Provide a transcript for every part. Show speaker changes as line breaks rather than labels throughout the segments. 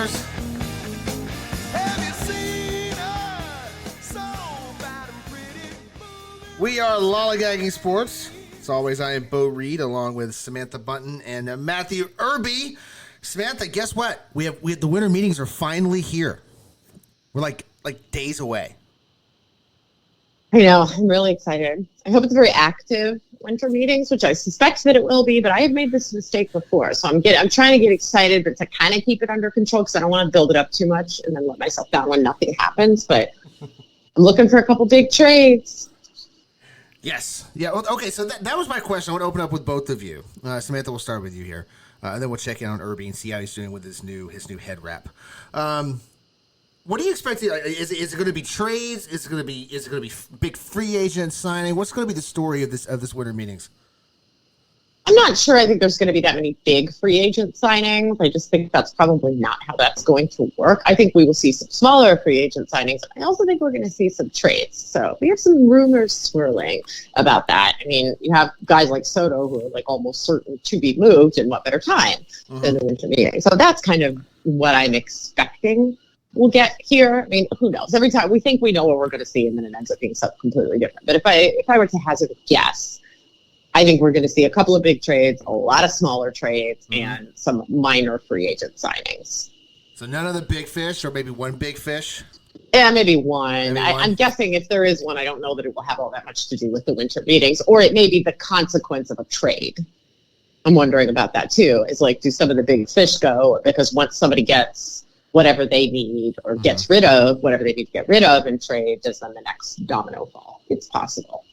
listeners. We are Lollygagging Sports. As always, I am Bo Reed, along with Samantha Bunton and Matthew Irby. Samantha, guess what? We have the winter meetings are finally here. We're like days away.
I know. I'm really excited. I hope it's very active winter meetings, which I suspect that it will be, but I have made this mistake before. So I'm trying to get excited, but to kind of keep it under control because I don't want to build it up too much and then let myself down when nothing happens. But I'm looking for a couple big trades.
Yes. Yeah. Well, okay. So that was my question. I want to open up with both of you. Samantha, we'll start with you here, and then we'll check in on Irby and see how he's doing with his new head wrap. What do you expect? Is it going to be trades? Is it going to be big free agent signing? What's going to be the story of this winter meetings?
I'm not sure. I think there's going to be that many big free agent signings. I just think that's probably not how that's going to work. I think we will see some smaller free agent signings. I also think we're going to see some trades. So we have some rumors swirling about that. I mean, you have guys like Soto who are like almost certain to be moved, and what better time than the winter meeting? So that's kind of what I'm expecting we'll get here. I mean, who knows? Every time we think we know what we're going to see, and then it ends up being something completely different. But if I were to hazard a guess, I think we're going to see a couple of big trades, a lot of smaller trades, and some minor free agent signings.
So none of the big fish, or maybe one big fish?
Yeah, maybe one. I'm guessing if there is one, I don't know that it will have all that much to do with the winter meetings, or it may be the consequence of a trade. I'm wondering about that too. Is like, do some of the big fish go? Because once somebody gets whatever they need or gets rid of whatever they need to get rid of in trade, does then the next domino fall? It's possible.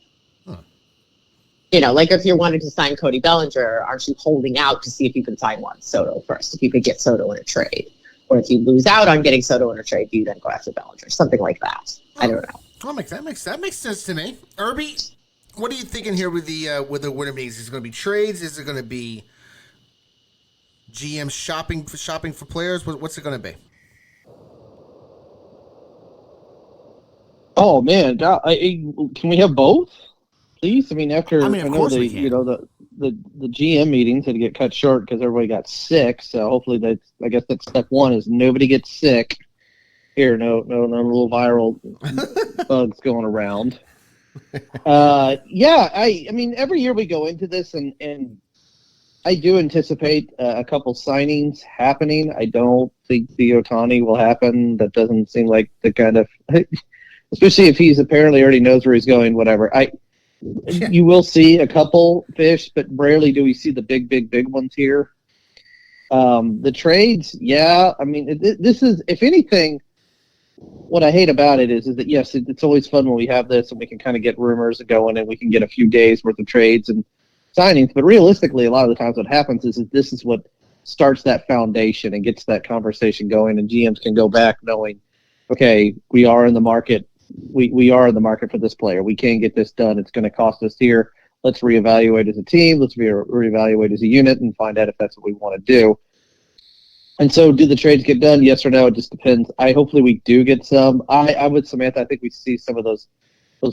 You know, like if you're wanting to sign Cody Bellinger, aren't you holding out to see if you can sign Juan Soto first, if you could get Soto in a trade? Or if you lose out on getting Soto in a trade, do you then go after Bellinger? Something like that. I don't know.
That makes sense to me. Irby, what are you thinking here with the winter meetings? Is it going to be trades? Is it going to be GM shopping for players? What's it going to be?
Oh man, can we have both? Please, I mean, I know the GM meetings had to get cut short because everybody got sick. So hopefully I guess that's step one is nobody gets sick. Here, no little viral bugs going around. I mean, every year we go into this and I do anticipate a couple signings happening. I don't think the Ohtani will happen. That doesn't seem like the kind of, especially if he's apparently already knows where he's going. Whatever. You will see a couple fish, but rarely do we see the big ones here. The trades, yeah. I mean, this is, if anything, what I hate about it is that, yes, it's always fun when we have this and we can kind of get rumors going and we can get a few days worth of trades and signings. But realistically, a lot of the times what happens is that this is what starts that foundation and gets that conversation going, and GMs can go back knowing, okay, we are in the market. We are in the market for this player. We can't get this done. It's going to cost us here. Let's reevaluate as a team. Let's reevaluate as a unit and find out if that's what we want to do. And so do the trades get done? Yes or no? It just depends. Hopefully we do get some. I would, Samantha, I think we see some of those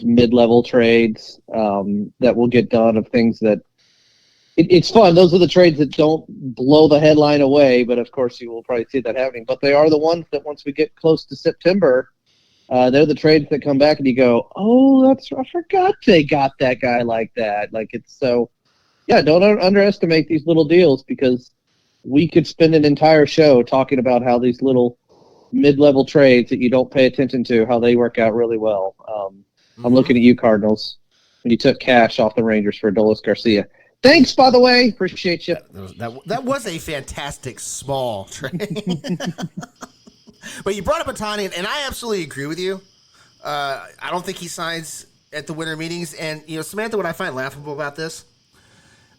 mid-level trades that will get done of things that it's fun. Those are the trades that don't blow the headline away, but of course you will probably see that happening. But they are the ones that once we get close to September, they're the trades that come back and you go, oh, I forgot they got that guy like that. Like, it's so, yeah, don't underestimate these little deals because we could spend an entire show talking about how these little mid-level trades that you don't pay attention to, how they work out really well. I'm looking at you, Cardinals, when you took cash off the Rangers for Adolis Garcia. Thanks, by the way. Appreciate you.
That was a fantastic small trade. But you brought up Ohtani, and I absolutely agree with you. I don't think he signs at the winter meetings. And, Samantha, what I find laughable about this,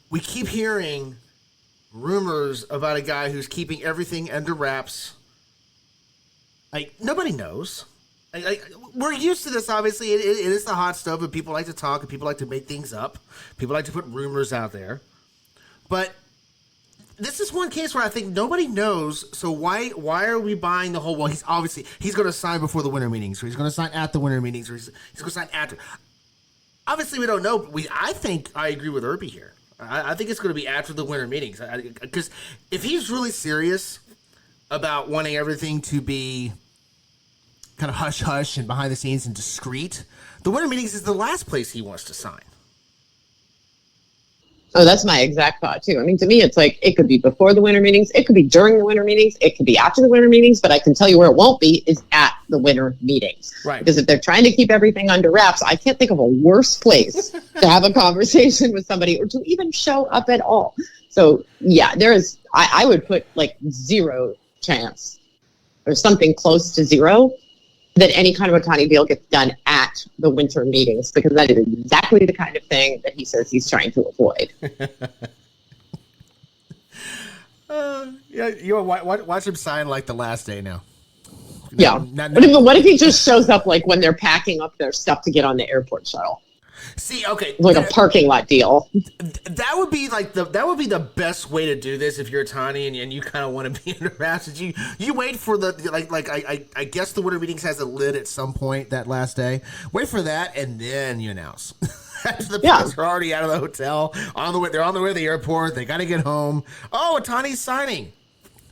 we keep hearing rumors about a guy who's keeping everything under wraps. Like, nobody knows. We're used to this, obviously. It is the hot stuff, and people like to talk, and people like to make things up. People like to put rumors out there. But this is one case where I think nobody knows, so why are we buying the whole, well, he's going to sign before the winter meetings, or he's going to sign at the winter meetings, or he's going to sign after. Obviously, we don't know, but I think I agree with Irby here. I think it's going to be after the winter meetings. Because if he's really serious about wanting everything to be kind of hush-hush and behind the scenes and discreet, the winter meetings is the last place he wants to sign.
Oh, that's my exact thought too. I mean, to me, it's like it could be before the winter meetings, it could be during the winter meetings, it could be after the winter meetings, but I can tell you where it won't be is at the winter meetings.
Right.
Because if they're trying to keep everything under wraps, I can't think of a worse place to have a conversation with somebody or to even show up at all. So yeah, I would put like 0 chance or something close to 0 that any kind of Ohtani deal gets done at the winter meetings, because that is exactly the kind of thing that he says he's trying to avoid.
Watch him sign like the last day now.
Yeah. What if he just shows up like when they're packing up their stuff to get on the airport shuttle?
See, okay,
like a parking lot deal.
That would be the best way to do this if you're Ohtani and you kind of want to be in the wraps. You wait for the I guess the winter meetings has a lid at some point that last day. Wait for that and then you announce. After the players are already out of the hotel, they're on the way to the airport. They got to get home. Oh, Ohtani's signing.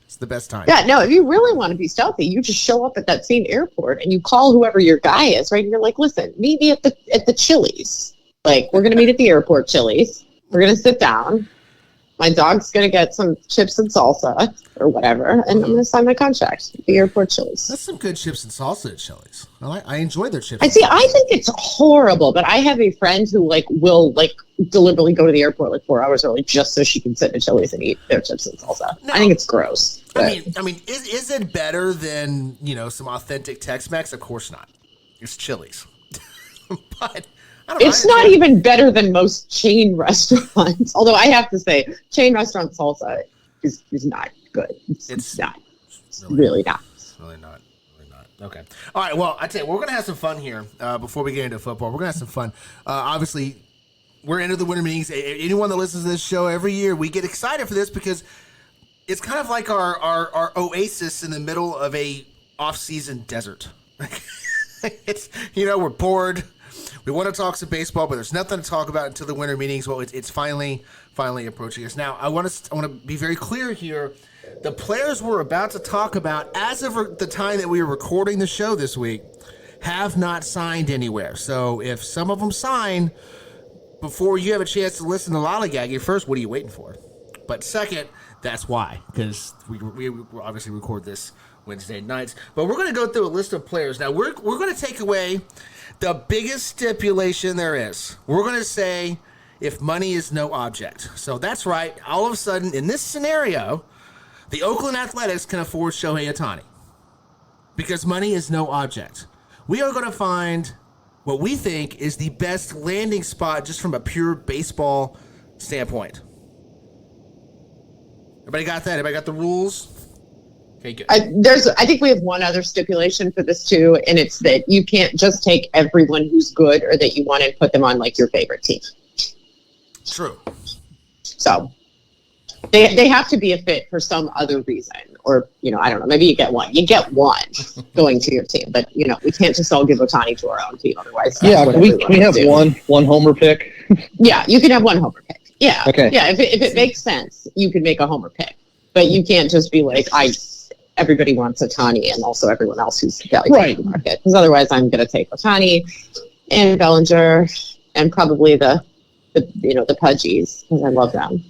It's the best time.
Yeah, no, if you really want to be stealthy, you just show up at that same airport and you call whoever your guy is, right? And you're like, listen, meet me at the Chili's. Like, we're going to meet at the airport Chili's. We're going to sit down. My dog's going to get some chips and salsa or whatever, and I'm going to sign my contract at the airport Chili's.
That's some good chips and salsa at Chili's. I enjoy their chips.
I think it's horrible, but I have a friend who will deliberately go to the airport 4 hours early just so she can sit in Chili's and eat their chips and salsa. No, I think it's gross.
I mean, is it better than some authentic Tex-Mex? Of course not. It's Chili's, but.
It's not even better than most chain restaurants. Although I have to say, chain restaurant salsa is not good. It's not. It's really not.
It's really not. Okay. All right. Well, I tell you, we're going to have some fun here before we get into football. We're going to have some fun. Obviously, we're into the winter meetings. Anyone that listens to this show every year, we get excited for this because it's kind of like our oasis in the middle of a off-season desert. It's we're bored. We want to talk some baseball, but there's nothing to talk about until the winter meetings. Well, it's finally approaching us. Now, I want to be very clear here. The players we're about to talk about, as of the time that we are recording the show this week, have not signed anywhere. So if some of them sign before you have a chance to listen to Lollygag, first, what are you waiting for? But second, that's why, because we obviously record this Wednesday nights. But we're going to go through a list of players. Now, we're going to take away the biggest stipulation there is. We're going to say if money is no object. So that's right. All of a sudden, in this scenario, the Oakland Athletics can afford Shohei Ohtani because money is no object. We are going to find what we think is the best landing spot just from a pure baseball standpoint. Everybody got that? Everybody got the rules? Okay, good.
I think we have one other stipulation for this too, and it's that you can't just take everyone who's good or that you want and put them on your favorite team.
True. So
they have to be a fit for some other reason, or I don't know. Maybe you get one. You get one going to your team, but we can't just all give Ohtani to our own team. Otherwise,
we have one homer pick.
Yeah, you can have one homer pick. Yeah.
Okay.
Yeah, if it makes sense, you can make a homer pick, but you can't just be like everybody wants Ohtani and also everyone else who's valued in the market. Because otherwise, I'm going to take Ohtani and Bellinger and probably the Pudgies because I love them.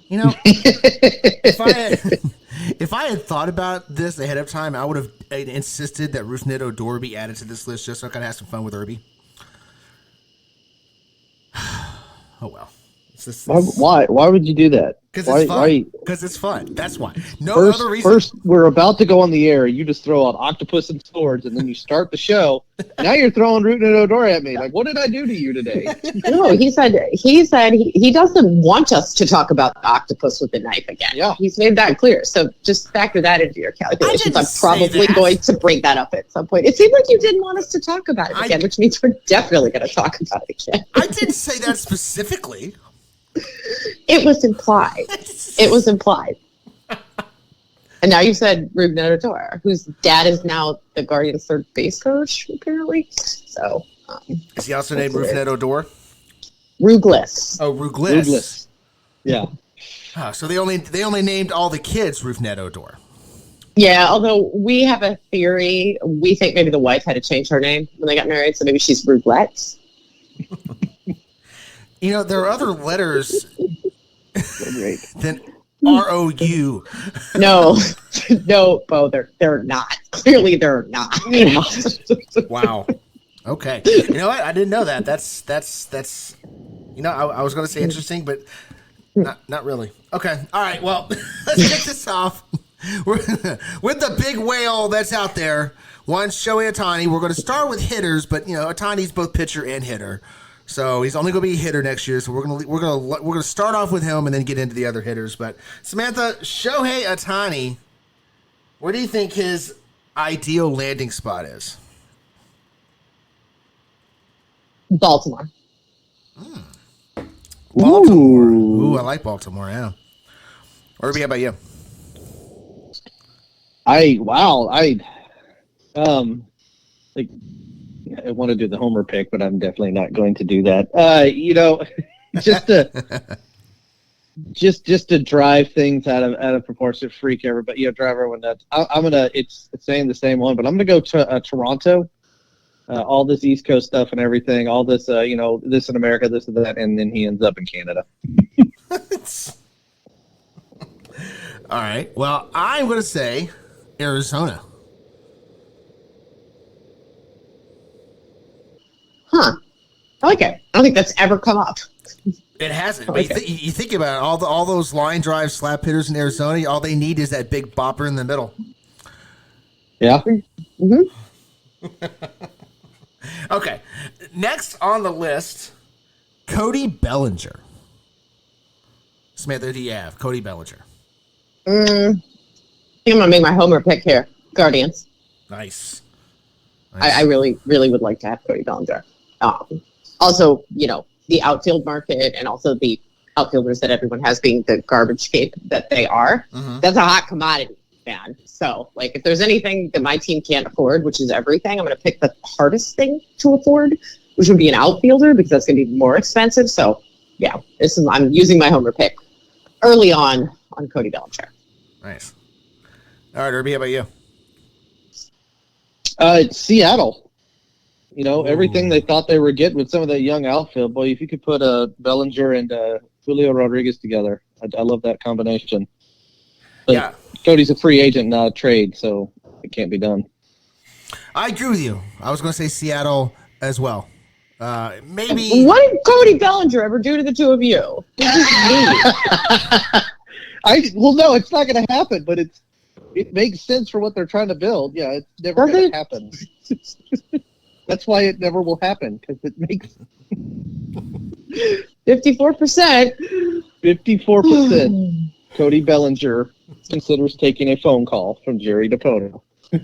If I had thought about this ahead of time, I would have insisted that Rougned Odor be added to this list just so I could have some fun with Irby. Oh well.
Why would you do that?
Because it's fun. Because it's fun. That's why. Other reason.
First, we're about to go on the air. You just throw out octopus and swords, and then you start the show. Now you're throwing Rougned Odor at me. What did I do to you today?
No, he said he doesn't want us to talk about the octopus with the knife again. Yeah, he's made that clear. So just factor that into your calculations. I'm probably going to bring that up at some point. It seemed like you didn't want us to talk about it again, which means we're definitely going to talk about it again.
I didn't say that specifically.
It was implied. And now you said Rougned Odor, whose dad is now the Guardians' third base coach, apparently. So,
is he also named Rougned Odor?
Rouglis.
Oh, Rouglis.
Yeah.
So they only named all the kids Rougned Odor.
Yeah, although we have a theory, we think maybe the wife had to change her name when they got married, so maybe she's Roulette.
There are other letters
Great.
than ROU.
No, no, Bo, they're not. Clearly, they're not.
Wow. Okay. You know what? I didn't know that. That's. I was going to say interesting, but not really. Okay. All right. Well, let's kick this off. With the big whale that's out there, one Shohei Ohtani. We're going to start with hitters, but Ohtani's both pitcher and hitter, so he's only going to be a hitter next year. So we're going to start off with him and then get into the other hitters. But Samantha, Shohei Ohtani, where do you think his ideal landing spot is?
Baltimore.
Baltimore. Ooh, I like Baltimore. Yeah. Irby, how about you?
I want to do the homer pick, but I'm definitely not going to do that. Just to drive things out of proportion, freak everybody, drive everyone nuts. I'm gonna. It's saying the same one, but I'm gonna go to Toronto. All this East Coast stuff and everything, all this, this in America, this and that, and then he ends up in Canada.
All right. Well, I'm going to say Arizona.
Huh. I like it. I don't think that's ever come up.
It hasn't.
Like
But you think about it, all those line drive slap hitters in Arizona, all they need is that big bopper in the middle.
Yeah.
Mm-hmm.
Okay. Next on the list, Cody Bellinger. Samantha, who do you have? Cody Bellinger.
I think I'm going to make my homer pick here. Guardians.
Nice.
I really, really would like to have Cody Bellinger. Also, the outfield market and also the outfielders that everyone has being the garbage cape that they are. Mm-hmm. That's a hot commodity, man. So, if there's anything that my team can't afford, which is everything, I'm going to pick the hardest thing to afford, which would be an outfielder because that's going to be more expensive. So, yeah, I'm using my homer pick early on Cody Bellinger.
Nice. All right, Irby, how about you?
It's Seattle. Everything they thought they were getting with some of that young outfield. Boy, if you could put Bellinger and Julio Rodriguez together, I love that combination. But yeah. Cody's a free agent, not a trade, so it can't be done.
I agree with you. I was going to say Seattle as well. Maybe.
What did Cody Bellinger ever do to the two of you?
No, it's not going to happen, but it makes sense for what they're trying to build. Yeah, it's never going to happen. That's why it never will happen, because it makes
54%.
54%. Cody Bellinger considers taking a phone call from Jerry DiPoto.
All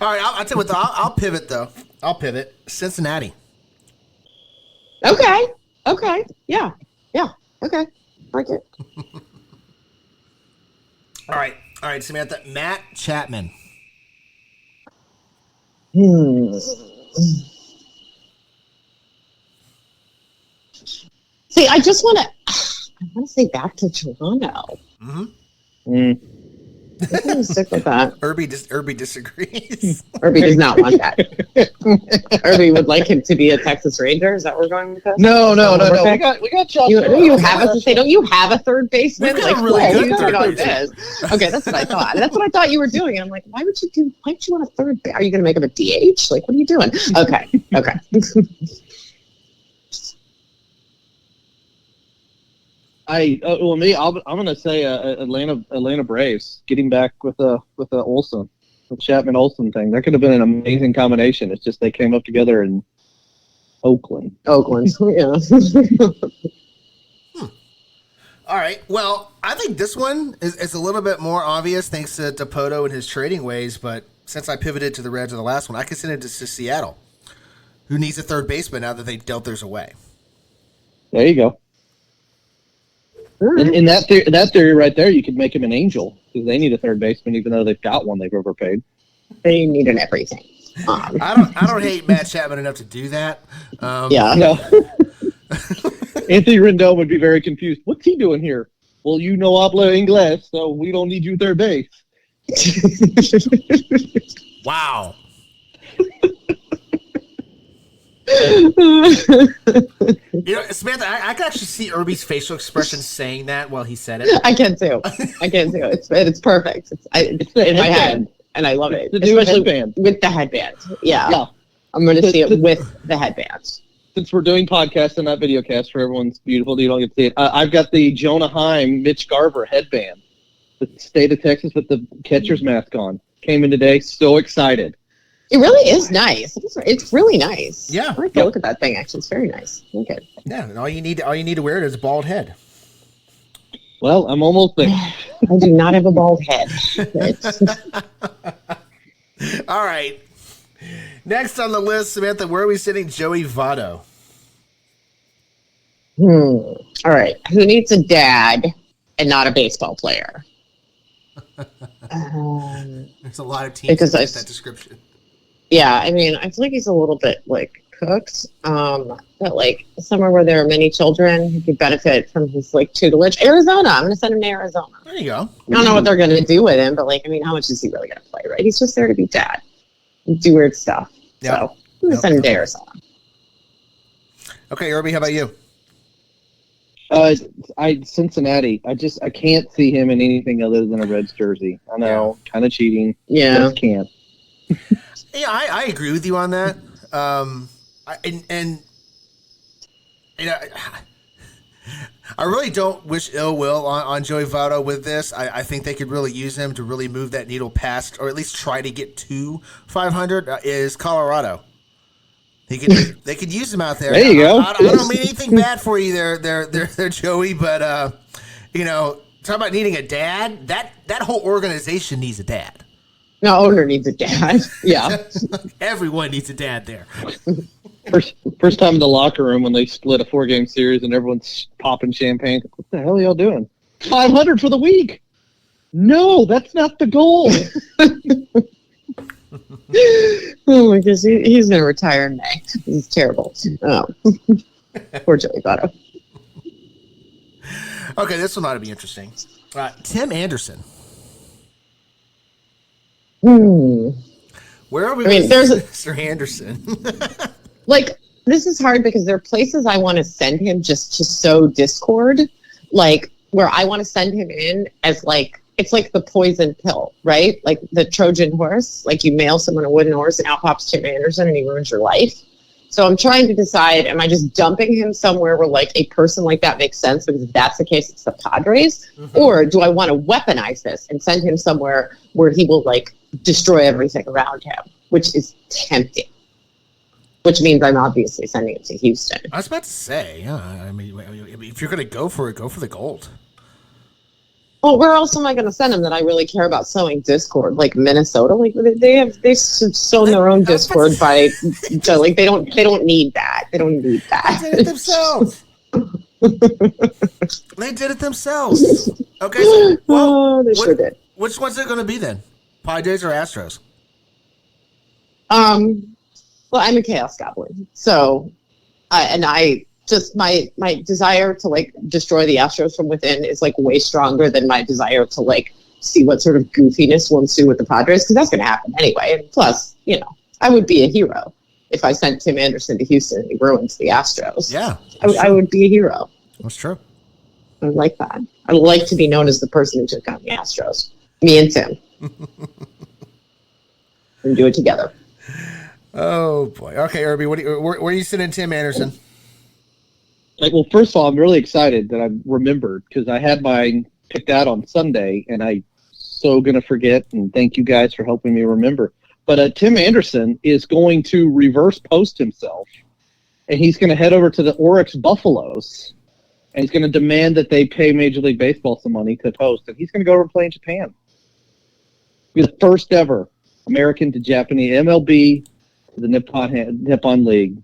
right, I'll tell you what, I'll pivot, though. I'll pivot. Cincinnati.
Okay. Yeah. Okay. Like it.
All right, Samantha. Matt Chapman.
See, I want to say back to Toronto. Mm-hmm. I'm going to stick with that.
Irby disagrees.
Irby does not want that. Irby would like him to be a Texas Ranger. Is that where we're going with this?
No. We got Josh.
Don't you have a third baseman?
We've got a really good third
baseman. Okay, that's what I thought. That's what I thought you were doing. And I'm like, why would you want a third? Are you going to make him a DH? Like, what are you doing? Okay.
I'm gonna say Atlanta Braves getting back with the Olsen, the Chapman Olsen thing. That could have been an amazing combination. It's just they came up together in Oakland.
Yeah.
All right. Well, I think this one is a little bit more obvious thanks to DiPoto and his trading ways. But since I pivoted to the Reds in the last one, I can send it to Seattle, who needs a third baseman now that they dealt theirs away.
There you go. In that theory right there, you could make him an angel because they need a third baseman, even though they've got one they've overpaid.
They need an everything.
I don't hate Matt Chapman enough to do that.
Yeah.
No. Anthony Rendon would be very confused. What's he doing here? Well, you no habla inglés, so we don't need you third base.
Wow. Samantha, I can actually see Irby's facial expression saying that while he said it.
I can too. It's perfect. It's in my head, and I love it.
The new
Especially
headband.
with the headband. Yeah. I'm going to see it with the headband.
Since we're doing podcasts and not videocast for everyone's beautiful, you don't get to see it. I've got the Jonah Heim, Mitch Garver headband. The state of Texas with the catcher's mask on. Came in today, so excited.
It really is nice. It's really nice.
Yeah.
I like to look at that thing. Actually, it's very nice. Okay.
Yeah, and all you need to wear it is a bald head.
Well, I'm almost there.
I do not have a bald head.
All right. Next on the list, Samantha, where are we sitting? Joey Votto.
All right. Who needs a dad and not a baseball player?
There's a lot of teams that fit that description.
Yeah, I mean, I feel like he's a little bit like cooked. But like somewhere where there are many children who could benefit from his like tutelage. Arizona. I'm going to send him to Arizona.
There you go.
I don't know what they're going to do with him, but like, I mean, how much is he really going to play, right? He's just there to be dad and do weird stuff.
Yep.
So I'm going to send him to Arizona.
Okay, Irby, how about you?
Cincinnati. I can't see him in anything other than a Reds jersey. I know, kind of cheating.
Yeah.
Just can't.
Yeah, I agree with you on that. I really don't wish ill will on Joey Votto with this. I think they could really use him to really move that needle past, or at least try to get to 500. Is Colorado? They could use him out there.
There you go.
I don't mean anything bad for you, there, Joey. But talk about needing a dad. That whole organization needs a dad.
No, owner needs a dad. Yeah.
Everyone needs a dad there.
First time in the locker room when they split a 4-game series and everyone's popping champagne. What the hell are y'all doing? 500 for the week. No, that's not the goal.
Oh my gosh, he's going to retire in May. He's terrible. Oh, poor Joey Votto.
Okay, this one ought to be interesting. Tim Anderson. Where are we?
There's
Mr. Anderson.
Like, this is hard because there are places I want to send him just to sow discord, like where I want to send him in as like, it's like the poison pill, right? Like the Trojan horse, like you mail someone a wooden horse and out pops Tim Anderson and he ruins your life. So I'm trying to decide, am I just dumping him somewhere where like a person like that makes sense? Because if that's the case, it's the Padres. Mm-hmm. Or do I want to weaponize this and send him somewhere where he will like destroy everything around him, which is tempting. Which means I'm obviously sending it to Houston.
I was about to say, yeah. I mean, if you're going to go for it, go for the gold.
Well, where else am I going to send them that I really care about sowing discord? Like Minnesota, like they've sown their own discord by, so like they don't need that. They don't need that.
They did it themselves. They did it themselves. Okay, so, well,
they sure did.
Which one's it going to be then? Padres or Astros?
Well, I'm a Chaos Goblin, so my desire to like destroy the Astros from within is like way stronger than my desire to like see what sort of goofiness will ensue with the Padres, because that's going to happen anyway. And plus, I would be a hero if I sent Tim Anderson to Houston and he ruins the Astros.
Yeah,
I would be a hero.
That's true.
I would like that. I'd like to be known as the person who took on the Astros. Me and Tim. And do it together.
Oh boy. Okay, Irby, where are you sitting, Tim Anderson?
Well, first of all, I'm really excited that I remembered because I had mine picked out on Sunday, and I'm so gonna forget. And thank you guys for helping me remember. But Tim Anderson is going to reverse post himself, and he's going to head over to the Oryx Buffaloes, and he's going to demand that they pay Major League Baseball some money to post, and he's going to go over and play in Japan. He's the first ever American to Japanese MLB to the Nippon League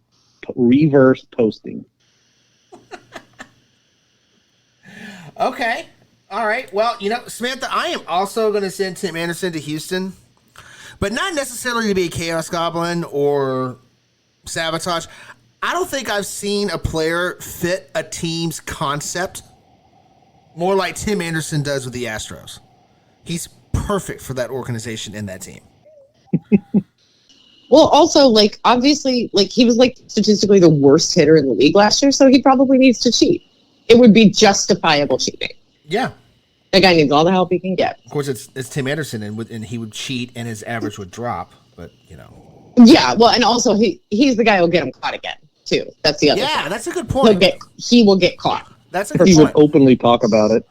reverse posting.
Okay. All right. Well, Samantha, I am also going to send Tim Anderson to Houston, but not necessarily to be a Chaos Goblin or sabotage. I don't think I've seen a player fit a team's concept more like Tim Anderson does with the Astros. He's perfect for that organization and that team.
Well, also, like, obviously, like, he was, like, statistically the worst hitter in the league last year, so he probably needs to cheat. It would be justifiable cheating.
Yeah.
That guy needs all the help he can get.
Of course, it's Tim Anderson, and he would cheat, and his average would drop, but,
Yeah, well, and also, he's the guy who'll get him caught again, too. That's the other thing.
Yeah, that's a good point.
He will get caught.
That's a good
He
point.
would openly talk about it.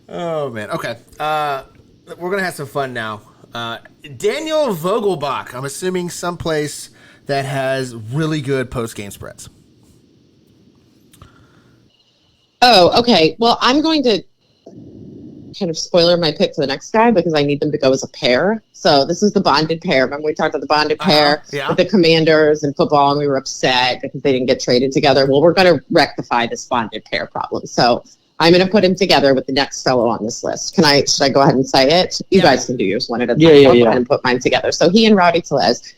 Oh, man. Okay. We're going to have some fun now. Daniel Vogelbach. I'm assuming someplace that has really good post-game spreads.
Oh, okay. Well, I'm going to kind of spoiler my pick for the next guy because I need them to go as a pair. So this is the bonded pair. Remember we talked about the bonded pair with the Commanders and football, and we were upset because they didn't get traded together. Well, we're going to rectify this bonded pair problem. So I'm going to put him together with the next fellow on this list. Should I go ahead and say it? You guys can do yours one at a time. I'll go ahead and put mine together. So he and Rowdy Tellez,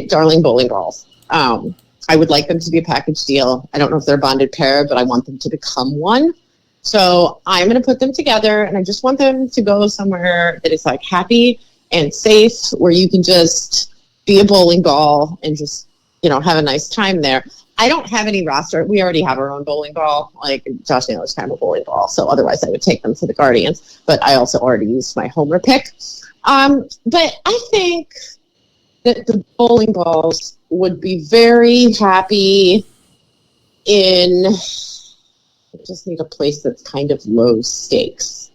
darling bowling balls. I would like them to be a package deal. I don't know if they're a bonded pair, but I want them to become one. So I'm going to put them together, and I just want them to go somewhere that is like happy and safe, where you can just be a bowling ball and just, have a nice time there. I don't have any roster. We already have our own bowling ball. Like Josh Naylor's kind of a bowling ball. So otherwise I would take them to the Guardians, but I also already used my homer pick. But I think that the bowling balls would be very happy in... I just need a place that's kind of low stakes.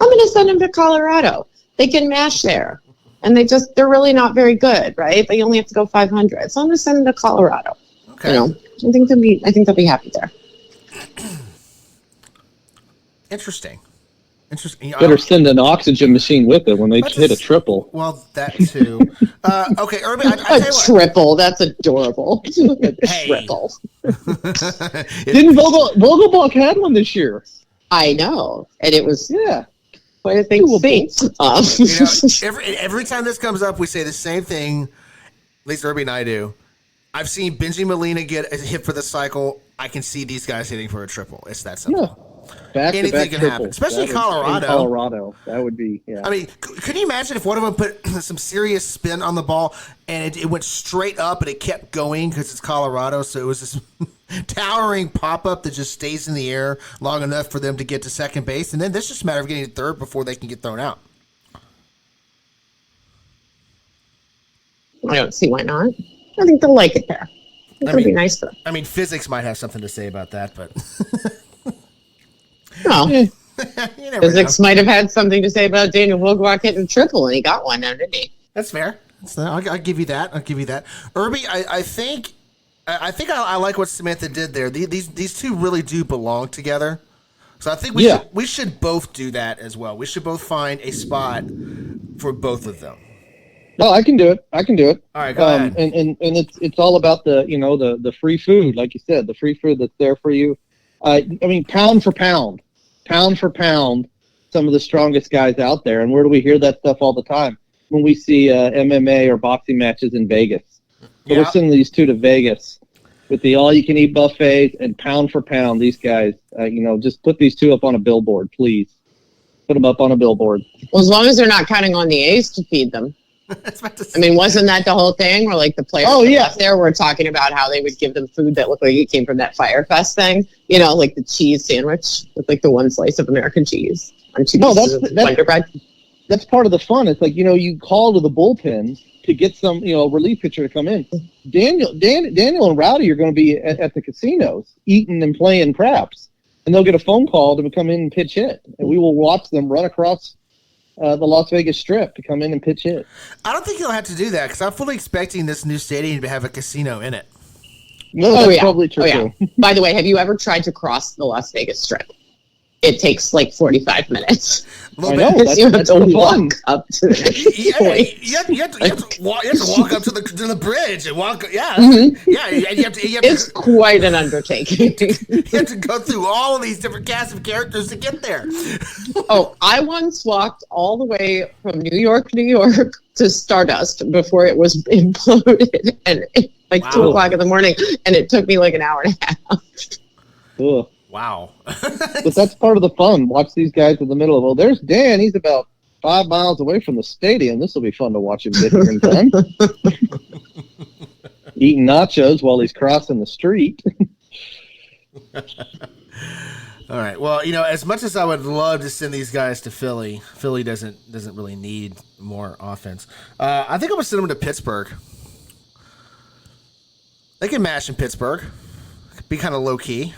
I'm going to send them to Colorado. They can mash there. And they're really not very good, right? They only have to go 500. So I'm going to send them to Colorado.
Okay.
I think they'll be happy there.
Interesting.
Better send an oxygen machine with it when they hit a triple.
Well, that too. Okay, Irby, I tell you what.
Triple. That's adorable. Triple.
Didn't Vogelbach had one this year?
I know, and it was quite a thing.
Every time this comes up, we say the same thing. At least Irby and I do. I've seen Benji Molina get a hit for the cycle. I can see these guys hitting for a triple. It's that simple.
Yeah. Anything
can happen, especially in Colorado.
Colorado, that would be. Yeah.
I mean, could you imagine if one of them put some serious spin on the ball and it went straight up and it kept going because it's Colorado, so it was this towering pop up that just stays in the air long enough for them to get to second base, and then it's just a matter of getting to third before they can get thrown out.
I don't see why not. I think they'll like it there. It'll be nice for them.
I mean, physics might have something to say about that, but.
Well, physics might have had something to say about Daniel Vogelbach hitting triple, and he got one now, didn't he?
That's fair. I'll give you that. Irby, I think I like what Samantha did there. These two really do belong together. So I think we should both do that as well. We should both find a spot for both of them.
Oh, I can do it.
All right, go ahead.
And it's all about the free food, like you said, the free food that's there for you. I mean, pound for pound, some of the strongest guys out there. And where do we hear that stuff all the time? When we see MMA or boxing matches in Vegas. So we're sending these two to Vegas with the all-you-can-eat buffets and pound for pound. These guys, just put these two up on a billboard, please. Put them up on a billboard.
Well, as long as they're not counting on the A's to feed them. I mean, wasn't that the whole thing where, like, the players there were talking about how they would give them food that looked like it came from that Firefest thing? Like the cheese sandwich with, like, the one slice of American cheese on two pieces of Wonder Bread.
That's part of the fun. It's like, you call to the bullpen to get some, relief pitcher to come in. Daniel and Rowdy are going to be at the casinos eating and playing craps, and they'll get a phone call to come in and pitch hit, and we will watch them run across the Las Vegas Strip to come in and pitch hit.
I don't think he'll have to do that because I'm fully expecting this new stadium to have a casino in it.
No, that's probably true.
Oh, yeah. By the way, have you ever tried to cross the Las Vegas Strip? It takes like 45 minutes.
I know.
You have to walk up to the point.
You have to walk up to the bridge and walk. Yeah,
It's quite an undertaking.
You have to go through all of these different cast of characters to get there.
Oh, I once walked all the way from New York to Stardust before it was imploded, and 2 o'clock in the morning, and it took me like an hour and a half.
Cool.
Wow.
But that's part of the fun. Watch these guys in the middle of, well, there's Dan. He's about 5 miles away from the stadium. This will be fun to watch him get here in time. Eating nachos while he's crossing the street.
All right. Well, as much as I would love to send these guys to Philly, Philly doesn't really need more offense. I think I'm gonna send them to Pittsburgh. They can mash in Pittsburgh. Be kind of low key.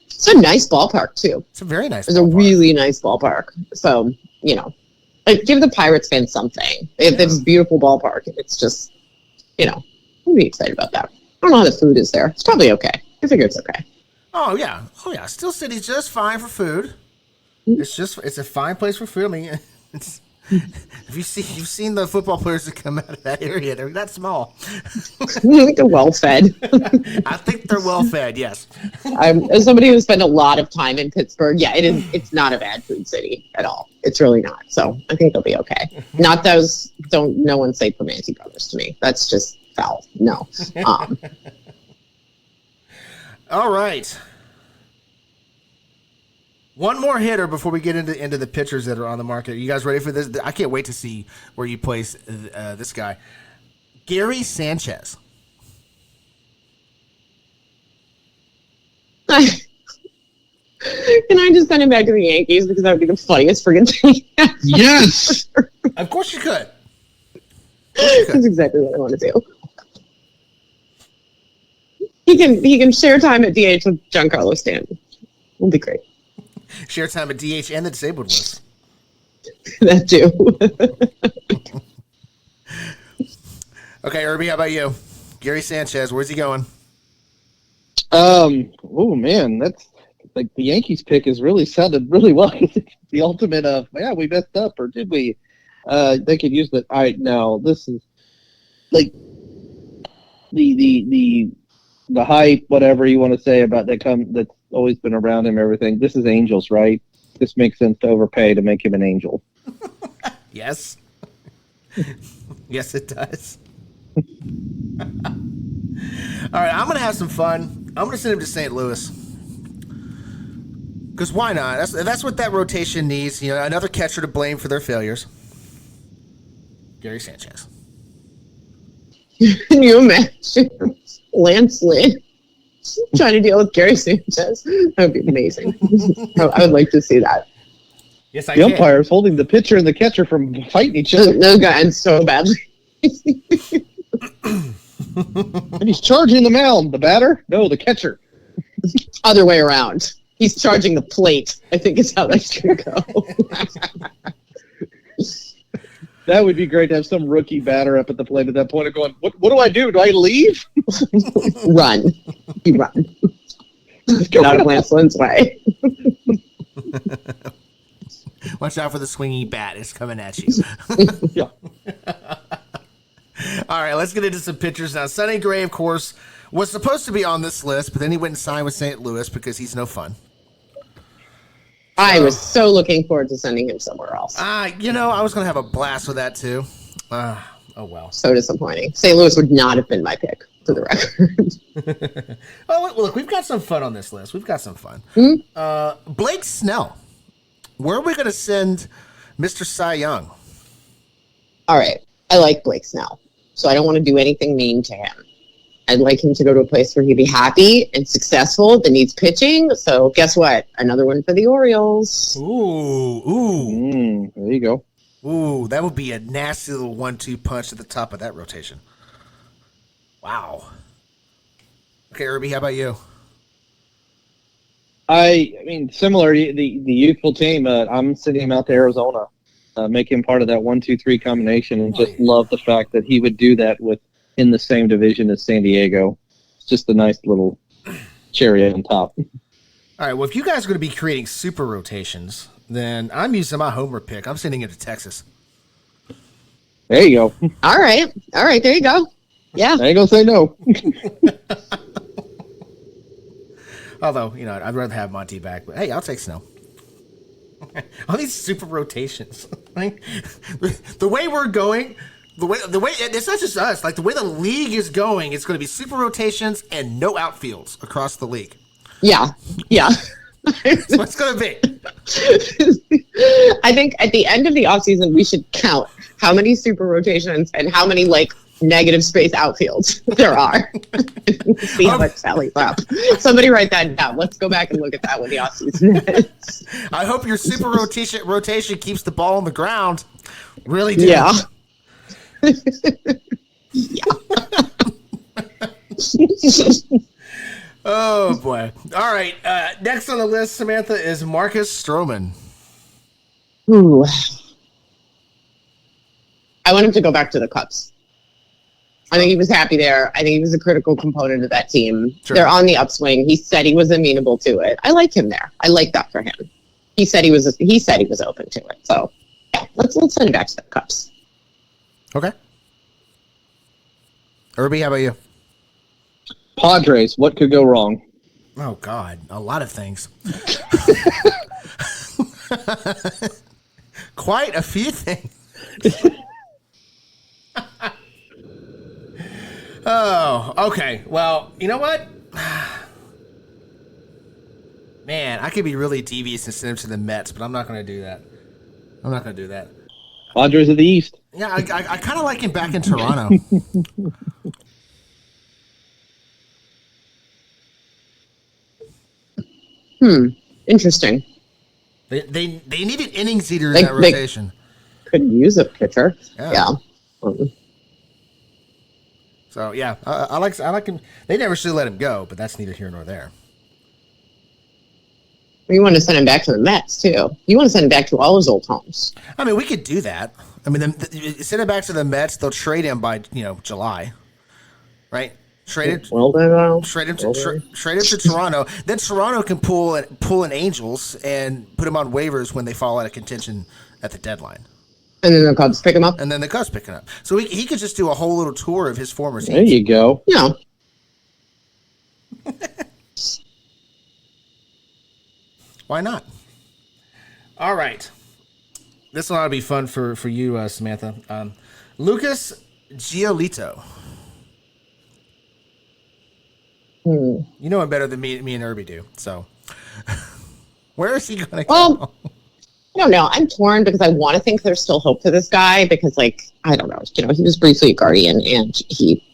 It's a nice ballpark too.
It's a very nice.
It's a really nice ballpark. So give the Pirates fans something. It's a beautiful ballpark. It's just, I'll be excited about that. I don't know how the food is there. It's probably okay. I figure it's okay.
Oh yeah. Steel City's just fine for food. It's a fine place for food. I mean, you've seen the football players that come out of that area. They're that small.
I think they're well fed.
I think they're well fed. Yes.
As somebody who spent a lot of time in Pittsburgh, yeah, it's not a bad food city at all. It's really not. So I think they'll be okay. Not those. No one say Primanti Brothers to me. That's just foul. No.
All right. One more hitter before we get into the pitchers that are on the market. Are you guys ready for this? I can't wait to see where you place this guy. Gary Sanchez.
Can I just send him back to the Yankees because that would be the funniest friggin' thing?
Yes!
Of course you could.
That's exactly what I want to do. He can share time at DH with Giancarlo Stanton. It'll be great.
Share time at DH and the disabled list.
That too.
Okay, Irby, how about you? Gary Sanchez, where's he going?
Oh man, that's like the Yankees pick has really sounded really well. The ultimate of, yeah, we messed up, or did we? They could use that. All right, now this is like the hype, whatever you want to say about that's always been around him. Everything. This is Angels, right? This makes sense to overpay to make him an Angel.
Yes. Yes, it does. All right, I'm gonna have some fun. I'm gonna send him to St. Louis. Because why not? That's what that rotation needs. Another catcher to blame for their failures. Gary Sanchez.
Can you imagine Lance Lynn trying to deal with Gary Sanchez? That would be amazing. I would like to see that.
Yes,
the umpires holding the pitcher and the catcher from fighting each other.
Those guys so badly.
And he's charging the mound. The batter? No, the catcher.
Other way around. He's charging the plate, I think is how that's going to go.
That would be great to have some rookie batter up at the plate at that point of going, what do I do? Do I leave?
Run. You run. Get out of Lance Lynn's way.
Watch out for the swinging bat. It's coming at you.
Yeah.
All right, let's get into some pitchers now. Sonny Gray, of course, was supposed to be on this list, but then he went and signed with St. Louis because he's no fun.
I was so looking forward to sending him somewhere else.
I was going to have a blast with that, too. Oh, well.
So disappointing. St. Louis would not have been my pick, for the record.
Oh, look, we've got some fun on this list. We've got some fun.
Mm-hmm.
Blake Snell. Where are we going to send Mr. Cy Young?
All right. I like Blake Snell, so I don't want to do anything mean to him. I'd like him to go to a place where he'd be happy and successful that needs pitching. So guess what? Another one for the Orioles.
Ooh.
There you go.
Ooh, that would be a nasty little 1-2 punch at the top of that rotation. Wow. Okay, Irby, how about you?
I mean, similar, the youthful team, I'm sending him out to Arizona, make him part of that 1-2-3 combination, and just love the fact that he would do that in the same division as San Diego. It's just a nice little cherry on top.
All right, well, if you guys are going to be creating super rotations, then I'm using my homer pick. I'm sending it to Texas.
There you go.
All right, there you go. Yeah.
I ain't going to say no.
Although, I'd rather have Monty back. But, hey, I'll take Snow. All these super rotations. The way we're going, the way it's not just us. Like, the way the league is going, it's going to be super rotations and no outfields across the league.
Yeah.
That's what it's going to be.
I think at the end of the offseason, we should count how many super rotations and how many negative space outfields there are. See how much tally's up. Somebody write that down. Let's go back and look at that when the offseason ends.
I hope your super rotation keeps the ball on the ground. Really do.
Yeah.
Oh, boy. All right. Next on the list, Samantha, is Marcus Stroman.
Ooh. I want him to go back to the Cubs. I think he was happy there. I think he was a critical component of that team. Sure. They're on the upswing. He said he was amenable to it. I like him there. I like that for him. He said he was open to it. So, yeah, let's send him back to the Cubs.
Okay. Irby, how about you?
Padres, what could go wrong?
Oh, God. A lot of things. Quite a few things. Oh, okay. Well, you know what? Man, I could be really devious and send him to the Mets, but I'm not going to do that.
Padres of the East.
Yeah, I kind of like him back in Toronto.
Interesting.
They needed innings eaters in that rotation.
Could use a pitcher. Yeah.
So yeah, I like him. They never should let him go, but that's neither here nor there.
You want to send him back to the Mets too. You want to send him back to all his old homes.
I mean, we could do that. I mean, send him back to the Mets. They'll trade him by July, right? Trade him to Toronto. Then Toronto can pull in Angels and put him on waivers when they fall out of contention at the deadline.
And then the Cubs pick him up.
So he could just do a whole little tour of his former teams.
There you go.
Yeah.
Why not? All right. This one ought to be fun for you, Samantha. Lucas Giolito. You know him better than me and Irby do. So, where is he going to go?
I don't know. I'm torn because I want to think there's still hope for this guy because, I don't know. He was briefly a Guardian and he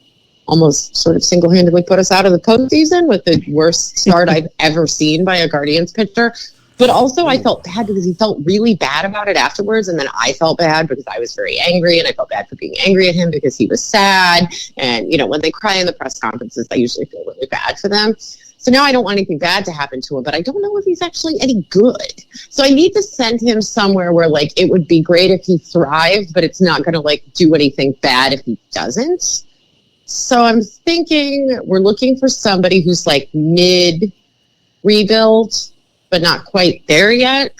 almost sort of single-handedly put us out of the postseason with the worst start I've ever seen by a Guardians pitcher. But also I felt bad because he felt really bad about it afterwards. And then I felt bad because I was very angry and I felt bad for being angry at him because he was sad. And, when they cry in the press conferences, I usually feel really bad for them. So now I don't want anything bad to happen to him, but I don't know if he's actually any good. So I need to send him somewhere where it would be great if he thrived, but it's not going to do anything bad if he doesn't. So I'm thinking we're looking for somebody who's mid rebuild, but not quite there yet.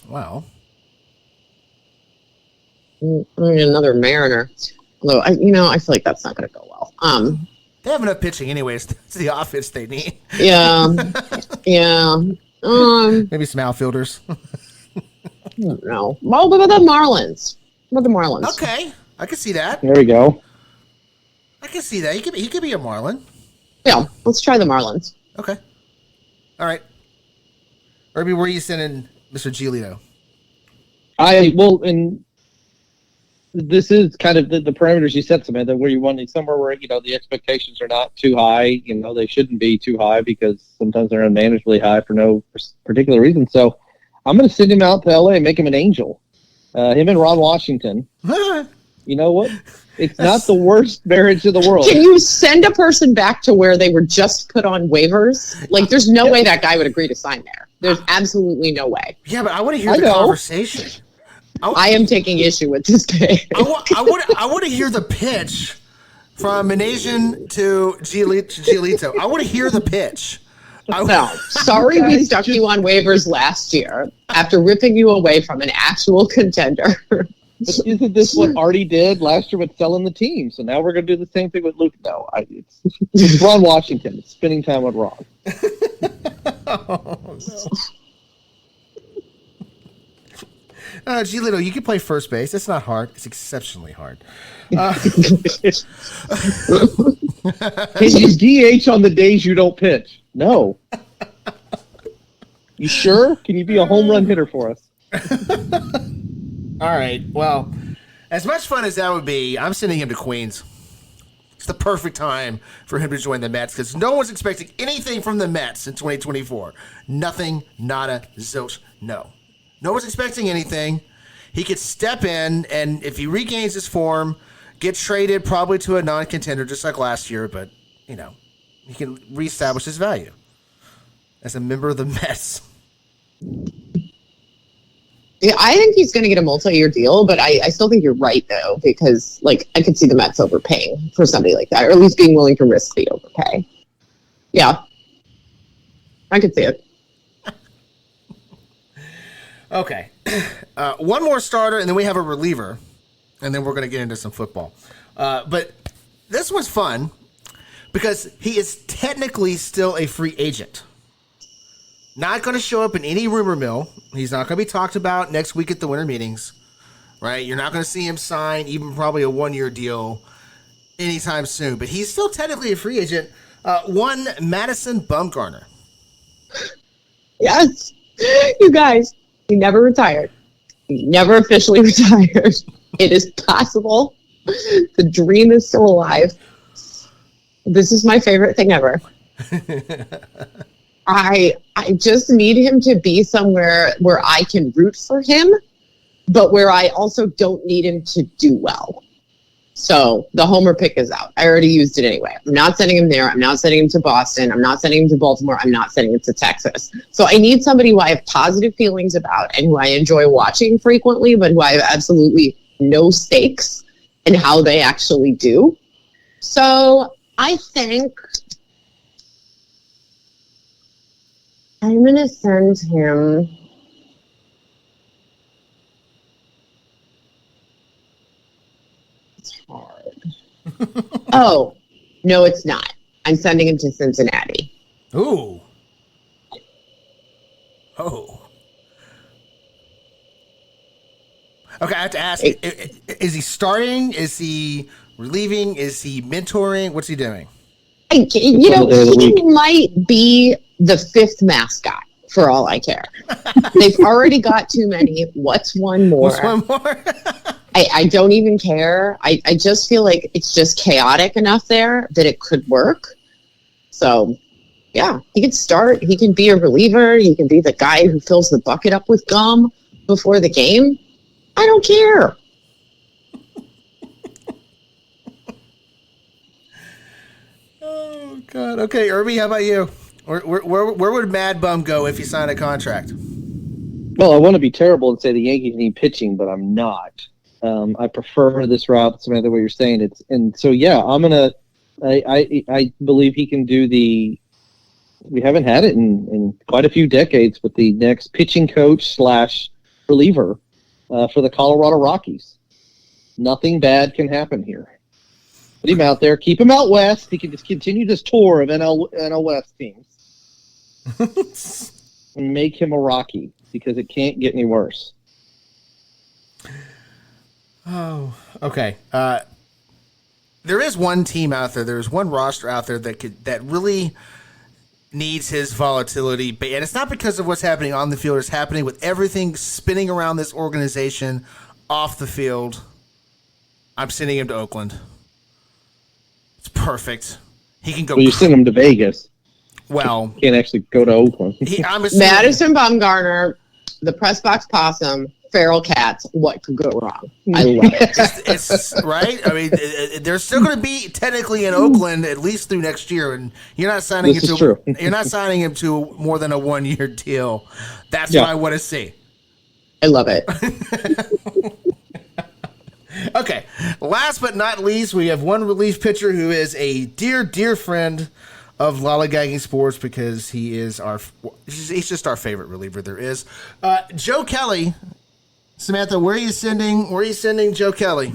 Well.
Another Mariner. Although, I feel like that's not going to go well.
They have enough pitching anyways. It's the offense they need.
Yeah.
Maybe some outfielders.
I don't know. Well, what about the Marlins?
Okay. I can see that.
There we go.
I can see that. He could be a Marlin.
Yeah, let's try the Marlins.
Okay. All right. Irby, where are you sending Mr. Giolito?
And this is kind of the parameters you set, Samantha, where you want somewhere where, the expectations are not too high. They shouldn't be too high because sometimes they're unmanageably high for no particular reason. So I'm going to send him out to LA and make him an Angel. Him and Ron Washington. You know what? It's not the worst marriage in the world.
Can you send a person back to where they were just put on waivers? There's no way that guy would agree to sign there. There's absolutely no way.
Yeah, but I want to hear the conversation.
I am taking issue with this pick.
I want to hear the pitch from Manasian to Giolito. I want to hear the pitch.
Sorry we stuck you on waivers last year after ripping you away from an actual contender.
Isn't this what Artie did last year with selling the team? So now we're going to do the same thing with Luke. No, it's Ron Washington. It's spending time with Ron.
Oh, no. Giolito, you can play first base. It's not hard. It's exceptionally hard.
Can you DH on the days you don't pitch? No. You sure? Can you be a home run hitter for us?
All right. Well, as much fun as that would be, I'm sending him to Queens. It's the perfect time for him to join the Mets because no one's expecting anything from the Mets in 2024. Nothing, nada, zilch, no. No one's expecting anything. He could step in, and if he regains his form, get traded probably to a non-contender just like last year, but, you know, he can reestablish his value as a member of the Mets.
Yeah, I think he's going to get a multi-year deal, but I still think you're right, though, because, like, I could see the Mets overpaying for somebody like that, or at least being willing to risk the overpay. Yeah. I could see it.
Okay. One more starter, and then we have a reliever, and then we're going to get into some football. But this was fun because he is technically still a free agent. Not going to show up in any rumor mill. He's not going to be talked about next week at the winter meetings, right? You're not going to see him sign even probably a one-year deal anytime soon. But he's still technically a free agent. One Madison Bumgarner.
Yes. You guys, he never retired. He never officially retired. It is possible. The dream is still alive. This is my favorite thing ever. I just need him to be somewhere where I can root for him, but where I also don't need him to do well. So the homer pick is out. I already used it anyway. I'm not sending him there. I'm not sending him to Boston. I'm not sending him to Baltimore. I'm not sending him to Texas. So I need somebody who I have positive feelings about and who I enjoy watching frequently, but who I have absolutely no stakes in how they actually do. So I think I'm going to send him it's hard. Oh, no, it's not. I'm sending him to Cincinnati.
Ooh. Oh. Okay, I have to ask, is he starting? Is he relieving? Is he mentoring? What's he doing?
He might be the fifth mascot for all I care. They've already got too many. What's one more?
What's one more?
I don't even care. I just feel like it's just chaotic enough there that it could work. So, yeah, he can start. He can be a reliever. He can be the guy who fills the bucket up with gum before the game. I don't care.
Oh, God. Okay, Irby, how about you? Where would Mad Bum go if he signed a contract?
Well, I want to be terrible and say the Yankees need pitching, but I'm not. I prefer this route, Samantha, what you're saying. I believe he can do we haven't had it in quite a few decades, but the next pitching coach / reliever for the Colorado Rockies. Nothing bad can happen here. Put him out there. Keep him out west. He can just continue this tour of NL West teams. And make him a Rocky because it can't get any worse.
Oh, okay. There is one team out there. There's one roster out there that really needs his volatility, and it's not because of what's happening on the field. It's happening with everything spinning around this organization off the field. I'm sending him to Oakland. It's perfect. He can go.
Well, you send him to Vegas.
Well,
can't actually go to Oakland.
Madison Bumgarner, the press box possum, feral cats. What could go wrong? I love it.
It's right. I mean, they're still going to be technically in Oakland at least through next year, and you're not signing him to. You're not signing him to more than a 1-year deal. That's what I want to see.
I love it.
Okay. Last but not least, we have one relief pitcher who is a dear friend of Lollygagging Sports because he's just our favorite reliever there is. Joe Kelly. Samantha, where are you sending Joe Kelly?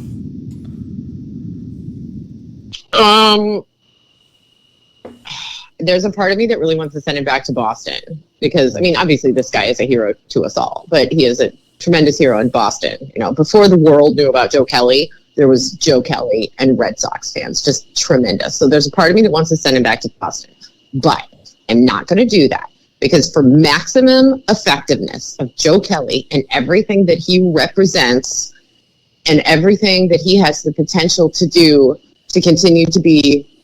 There's a part of me that really wants to send him back to Boston because, I mean, obviously this guy is a hero to us all, but he is a tremendous hero in Boston. You know, before the world knew about Joe Kelly, there was Joe Kelly and Red Sox fans, just tremendous. So there's a part of me that wants to send him back to Boston, but I'm not going to do that because for maximum effectiveness of Joe Kelly and everything that he represents and everything that he has the potential to do to continue to be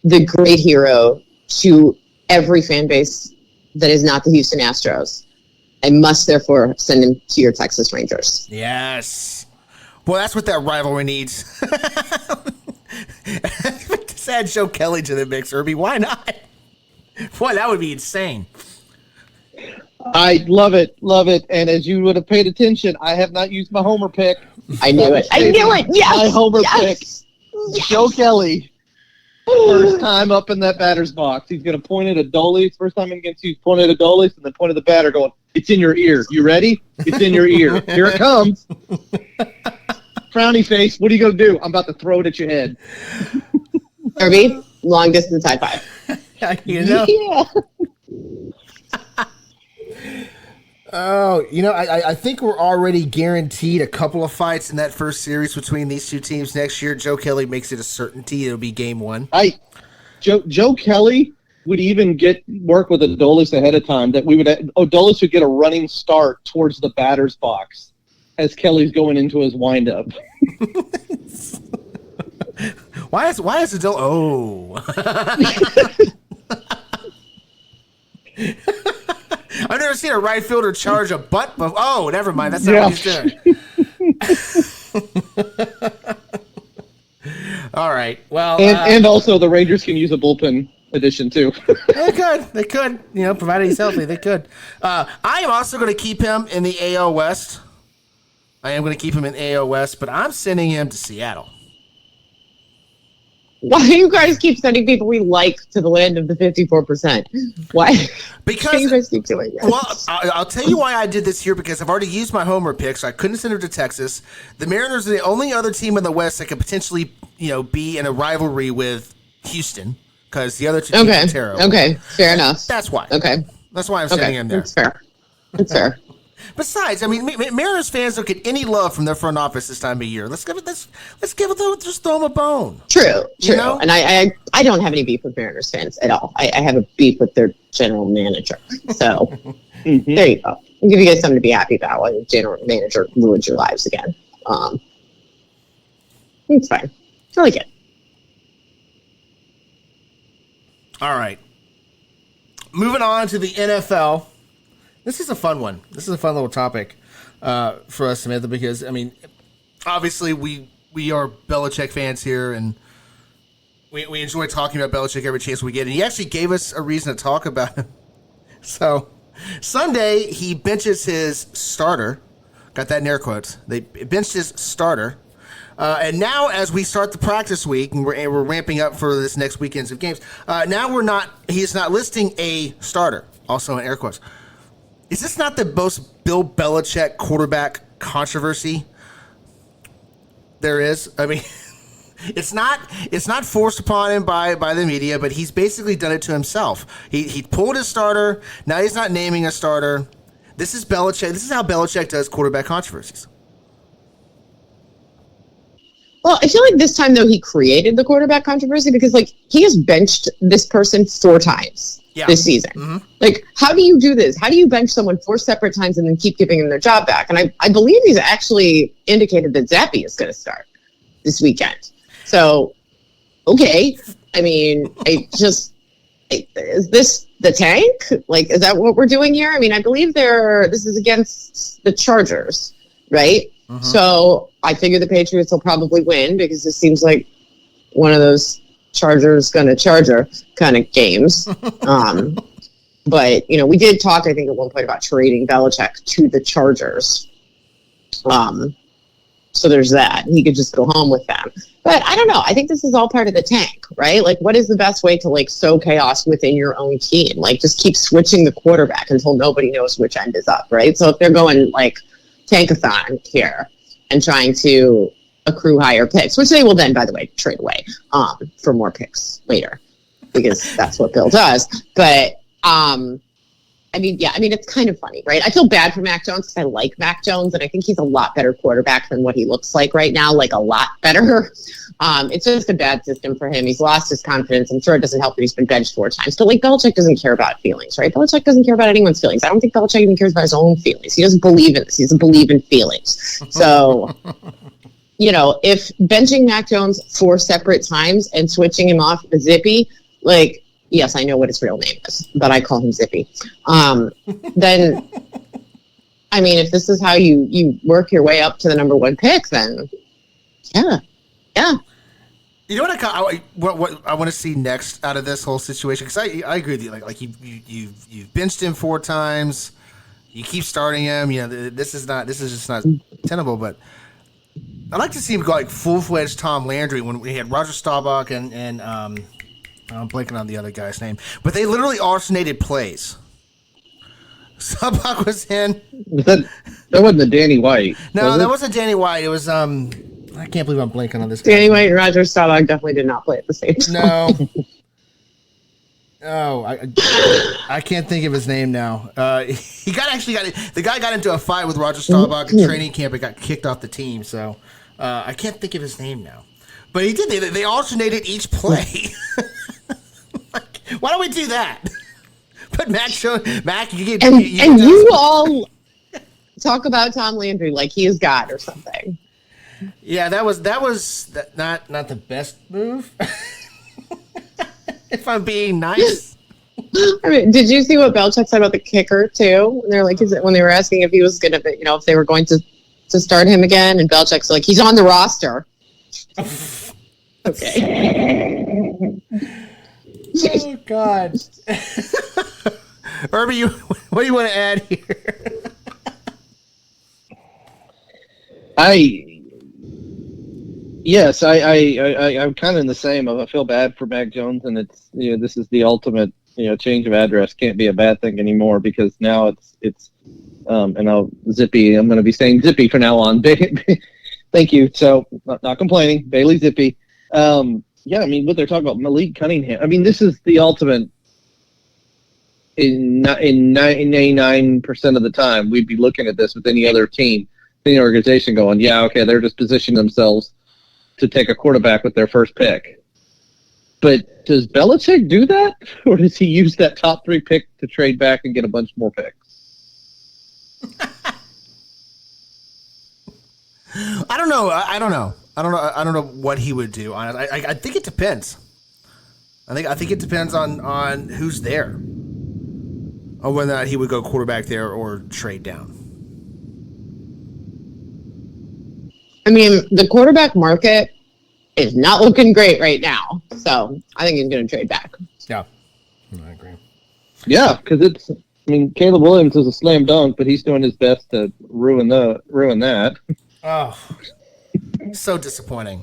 the great hero to every fan base that is not the Houston Astros, I must therefore send him to your Texas Rangers.
Yes. Well, that's what that rivalry needs. Just add Joe Kelly to the mix, Irby. Why not? Boy, that would be insane.
I love it. And as you would have paid attention, I have not used my homer pick.
I knew it. Yes.
My homer pick.
Yes.
Joe Kelly. First time up in that batter's box. He's going to point at Adolis. First time against you, he's pointing at Adolis and then point at the batter going, it's in your ear. You ready? It's in your ear. Here it comes. Frowny face. What are you going to do? I'm about to throw it at your head.
Irby, long distance high five.
You know?
Yeah.
Oh, you know, I think we're already guaranteed a couple of fights in that first series between these two teams next year. Joe Kelly makes it a certainty it'll be game one.
Joe Kelly would even work with Adolis ahead of time. That Adolis would get a running start towards the batter's box as Kelly's going into his windup.
Why is Adolis? Oh. I've never seen a right fielder charge a butt. Oh, never mind. That's not what he's doing. All right. Well,
and also the Rangers can use a bullpen addition too.
They could. You know, provided he's healthy, they could. I am also going to keep him in the AL West. But I'm sending him to Seattle.
Why do you guys keep sending people we like to the land of the 54%? Why?
Because
you guys keep doing that?
Well, I'll tell you why I did this here, because I've already used my homer pick, so I couldn't send him to Texas. The Mariners are the only other team in the West that could potentially, be in a rivalry with Houston, because the other two teams are terrible.
Okay, fair enough.
That's why.
Okay.
That's why I'm sending him there.
That's fair.
Besides, I mean, Mariners fans don't get any love from their front office this time of year. Let's just throw them a bone.
True.
You know?
And I don't have any beef with Mariners fans at all. I have a beef with their general manager. So there you go. I'll give you guys something to be happy about while your general manager ruins your lives again. It's fine. I like it.
All right. Moving on to the NFL. This is a fun one. This is a fun little topic for us, Samantha, because, I mean, obviously we are Belichick fans here, and we enjoy talking about Belichick every chance we get. And he actually gave us a reason to talk about him. So, Sunday, he benches his starter. Got that in air quotes. They benched his starter. And now, as we start the practice week, and we're ramping up for this next weekends of games, now he's not listing a starter, also in air quotes. Is this not the most Bill Belichick quarterback controversy there is? I mean, it's not forced upon him by the media, but he's basically done it to himself. He pulled his starter. Now he's not naming a starter. This is Belichick. This is how Belichick does quarterback controversies.
Well, I feel like this time, though, he created the quarterback controversy because, he has benched this person 4 times this season. Mm-hmm. How do you do this? How do you bench someone 4 separate times and then keep giving them their job back? And I believe he's actually indicated that Zappe is going to start this weekend. So, okay. I mean, is this the tank? Is that what we're doing here? I mean, I believe this is against the Chargers, right? Mm-hmm. So I figure the Patriots will probably win because it seems like one of those Chargers gonna Charger kind of games. But we did talk, I think, at one point about trading Belichick to the Chargers. So there's that. He could just go home with them. But I don't know. I think this is all part of the tank, right? What is the best way to sow chaos within your own team? Just keep switching the quarterback until nobody knows which end is up, right? So if they're going tankathon here and trying to accrue higher picks, which they will then, by the way, trade away for more picks later because that's what Bill does. But it's kind of funny, right? I feel bad for Mac Jones because I like Mac Jones, and I think he's a lot better quarterback than what he looks like right now, like a lot better. It's just a bad system for him. He's lost his confidence. I'm sure it doesn't help that he's been benched 4 times. But, like, Belichick doesn't care about feelings, right? Belichick doesn't care about anyone's feelings. I don't think Belichick even cares about his own feelings. He doesn't believe in this. He doesn't believe in feelings. So, if benching Mac Jones 4 separate times and switching him off to Zippy, like, yes, I know what his real name is, but I call him Zippy. Then, if this is how you work your way up to the number 1 pick, then yeah.
You know what I want to see next out of this whole situation? Because I agree with you. Like you've benched him 4 times. You keep starting him. This is just not tenable. But I'd like to see him go like full-fledged Tom Landry when we had Roger Staubach and I'm blanking on the other guy's name. But they literally alternated plays. Staubach was in.
That wasn't the Danny White.
No, that wasn't Danny White. It was I can't believe I'm blanking on this guy.
Danny White and Roger Staubach definitely did not play at the same time.
No. Oh, I can't think of his name now. The guy got into a fight with Roger Staubach in training camp and got kicked off the team. So I can't think of his name now. But he did. They alternated each play. Why don't we do that? But Mac,
you all talk about Tom Landry like he is God or something.
Yeah, that was not the best move. If I'm being nice.
Did you see what Belichick said about the kicker too? When they're like, when they were asking if he was gonna, if they were going to start him again, and Belichick's like, he's on the roster. Okay.
Oh God. Irby, what do you want to add here?
Yes, I'm kind of in the same. I feel bad for Mac Jones, and it's this is the ultimate change of address can't be a bad thing anymore because now it's and I'll Zippy. I'm going to be saying Zippy from now on. Thank you. So not complaining. Bailey Zippy. What they're talking about Malik Cunningham. This is the ultimate. In 99% of the time, we'd be looking at this with any other team, any organization, going, yeah, okay, they're just positioning themselves to take a quarterback with their first pick. But does Belichick do that? Or does he use that top 3 pick to trade back and get a bunch more picks?
I don't know what he would do. I think it depends. I think it depends on who's there. Or whether or not he would go quarterback there or trade down.
The quarterback market is not looking great right now. So I think he's going to trade back.
Yeah, I agree.
Yeah, because Caleb Williams is a slam dunk, but he's doing his best to ruin that.
Oh, so disappointing.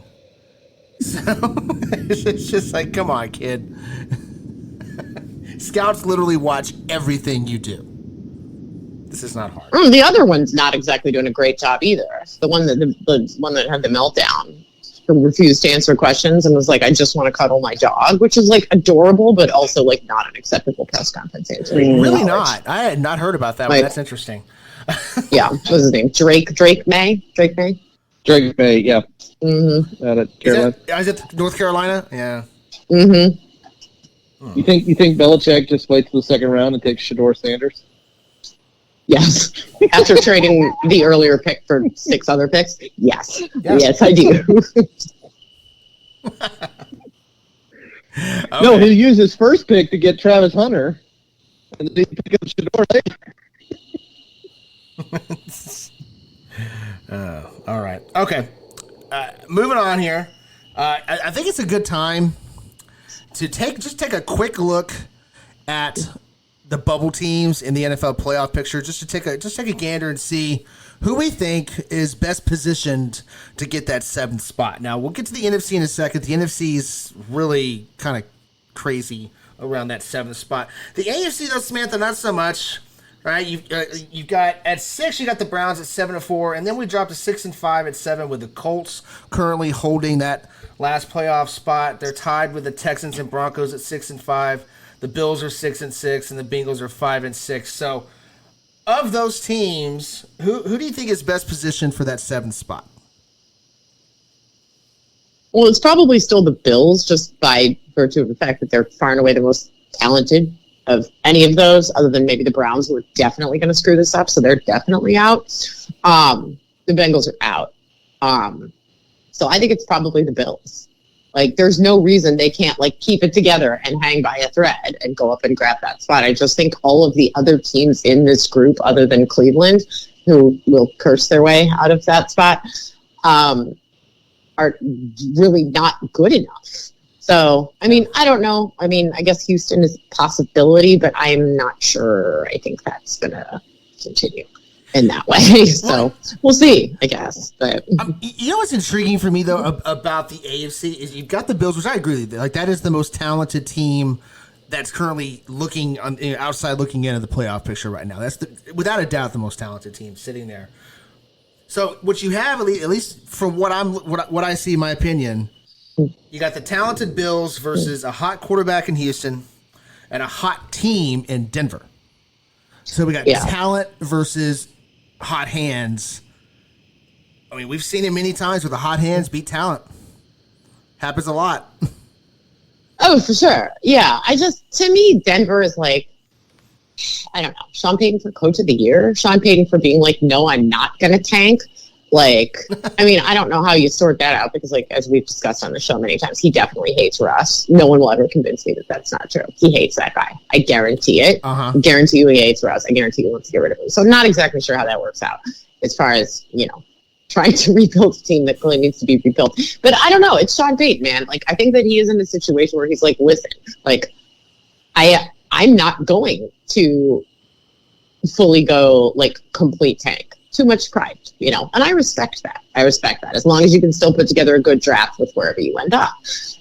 So it's just like, come on, kid. Scouts literally watch everything you do. This is not hard.
The other one's not exactly doing a great job either. The one that had the meltdown, who refused to answer questions and was like, "I just want to cuddle my dog," which is like adorable, but also like not an acceptable press conference answer.
Really not. I had not heard about that one. That's interesting.
Yeah, what's his name? Drake May.
Yeah.
Mm-hmm.
Out of Carolina.
Is it North Carolina? Yeah.
Mm-hmm.
You think Belichick just waits till the second round and takes Shedeur Sanders?
Yes. After trading the earlier pick for 6 other picks? Yes.
Yeah.
Yes, I do.
Okay. No, he'll use his first pick to get Travis Hunter, and then he pick up Shedeur later.
All right. Okay. Moving on here. I think it's a good time to take a quick look at the bubble teams in the NFL playoff picture, just to take a gander and see who we think is best positioned to get that 7th spot. Now, we'll get to the NFC in a second. The NFC is really kind of crazy around that 7th spot. The AFC, though, Samantha, not so much. Right? You've got at 6, you got the Browns at 7-4, and then we dropped to 6-5 at 7 with the Colts currently holding that last playoff spot. They're tied with the Texans and Broncos at 6-5. The The Bills are 6-6, and the Bengals are 5-6. So, of those teams, who do you think is best positioned for that 7th spot?
Well, it's probably still the Bills, just by virtue of the fact that they're far and away the most talented of any of those, other than maybe the Browns, who are definitely going to screw this up, so they're definitely out. The Bengals are out. So I think it's probably the Bills. Like, there's no reason they can't, like, keep it together and hang by a thread and go up and grab that spot. I just think all of the other teams in this group, other than Cleveland, who will curse their way out of that spot, are really not good enough. So, I mean, I don't know. I mean, I guess Houston is a possibility, but I'm not sure. I think that's going to continue in that way. So we'll see, I guess. But
you know what's intriguing for me, though, about the AFC is you've got the Bills, which I agree with you. Like, that is the most talented team that's currently looking on, outside looking into the playoff picture right now. That's without a doubt the most talented team sitting there. So what you have, at least from what I see, in my opinion, you got the talented Bills versus a hot quarterback in Houston and a hot team in Denver. So we got talent versus hot hands. I mean, we've seen it many times where the hot hands beat talent. Happens a lot.
oh, for sure. Yeah. To me, Denver is like, I don't know, Sean Payton for coach of the year, Sean Payton for being like, no, I'm not going to tank. Like, I mean, I don't know how you sort that out because, like, as we've discussed on the show many times, he definitely hates Russ. No one will ever convince me that that's not true. He hates that guy. I guarantee it. I guarantee you he hates Russ. I guarantee he wants to get rid of him. So I'm not exactly sure how that works out as far as, trying to rebuild a team that clearly needs to be rebuilt. But I don't know. It's Sean Payton, man. Like, I think that he is in a situation where he's like, listen, like, I'm not going to fully go, like, complete tank. Too much pride, and I respect that. As long as you can still put together a good draft with wherever you end up.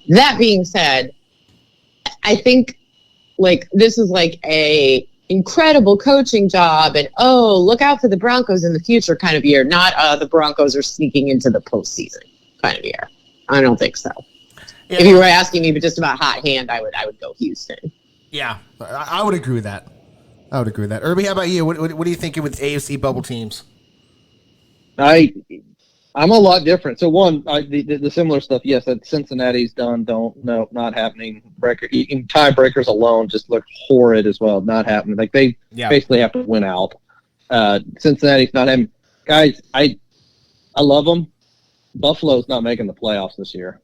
That being said, I think, like, this is like a incredible coaching job and, oh, look out for the Broncos in the future kind of year, not the Broncos are sneaking into the postseason kind of year. I don't think so. Yeah. If you were asking me just about hot hand, I would go Houston.
Yeah, I would agree with that. Irby, how about you? What are you thinking with AFC bubble teams?
I'm a lot different. So one, the similar stuff. Yes, that Cincinnati's done. Not happening. Tiebreakers alone just look horrid as well. Not happening. Like they basically have to win out. Cincinnati's not having. Guys, I love them. Buffalo's not making the playoffs this year.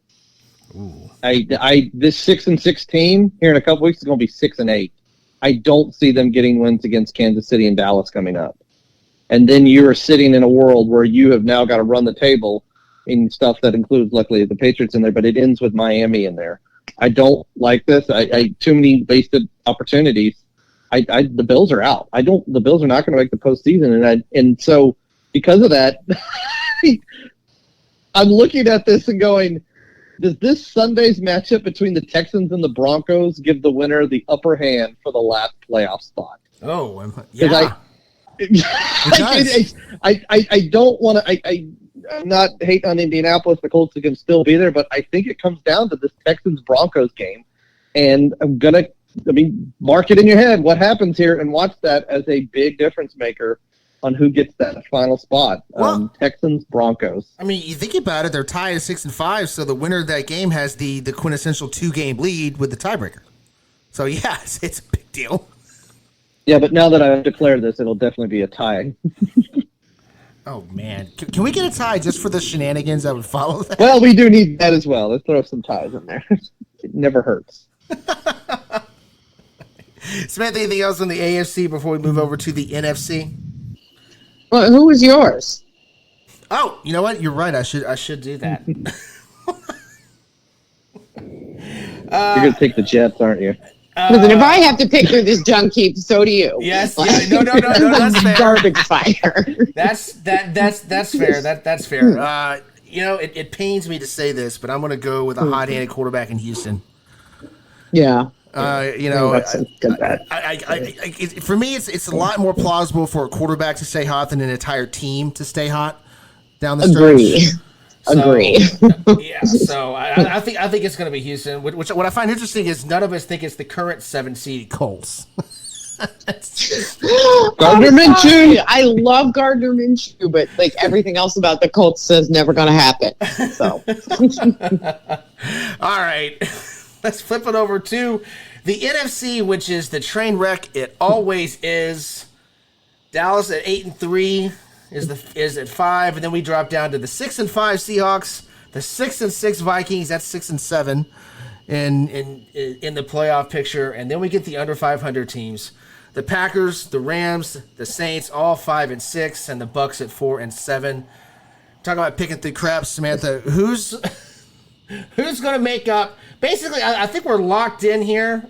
Ooh. This 6-6 team here in a couple weeks is going to be 6-8. I don't see them getting wins against Kansas City and Dallas coming up. And then you are sitting in a world where you have now got to run the table in stuff that includes, luckily, the Patriots in there, but it ends with Miami in there. I don't like this. Too many wasted opportunities. The Bills are out. The Bills are not going to make the postseason, and so because of that, I'm looking at this and going, does this Sunday's matchup between the Texans and the Broncos give the winner the upper hand for the last playoff spot?
Oh, yeah.
I don't want to. I'm not hating on Indianapolis. The Colts can still be there, but I think it comes down to this Texans Broncos game, and mark it in your head what happens here, and watch that as a big difference maker on who gets that final spot. Texans Broncos.
I mean, you think about it; they're tied at 6-5, so the winner of that game has the quintessential 2-game lead with the tiebreaker. So yeah, it's a big deal.
Yeah, but now that I've declared this, it'll definitely be a tie.
Oh, man. Can we get a tie just for the shenanigans that would follow that?
Well, we do need that as well. Let's throw some ties in there. It never hurts.
Samantha, anything else on the AFC before we move over to the NFC?
Well, who was yours?
Oh, you know what? You're right. I should do that.
You're going to take the Jets, aren't you?
Listen, if I have to pick through this junk heap, so do you.
Yes, no, that's fair.
Garbage fire.
That's fair. That's fair. It pains me to say this, but I'm going to go with a hot-handed quarterback in Houston.
Yeah.
That's a good bet. For me, it's a lot more plausible for a quarterback to stay hot than an entire team to stay hot down the stretch.
Agree.
Yeah, so I think it's going to be Houston. Which what I find interesting is none of us think it's the current 7-seed Colts.
Gardner Minshew.
I love Gardner Minshew, but like everything else about the Colts says never going to happen. So,
all right, let's flip it over to the NFC, which is the train wreck it always is. Dallas at 8-3 is at 5, and then we drop down to the 6-5 Seahawks, the 6-6 Vikings. That's 6-7 in the playoff picture, and then we get the under 500 teams. The Packers, the Rams, the Saints, all 5-6, and the Bucks at 4-7. Talk about picking through crap, Samantha. Who's going to make up? Basically, I think we're locked in here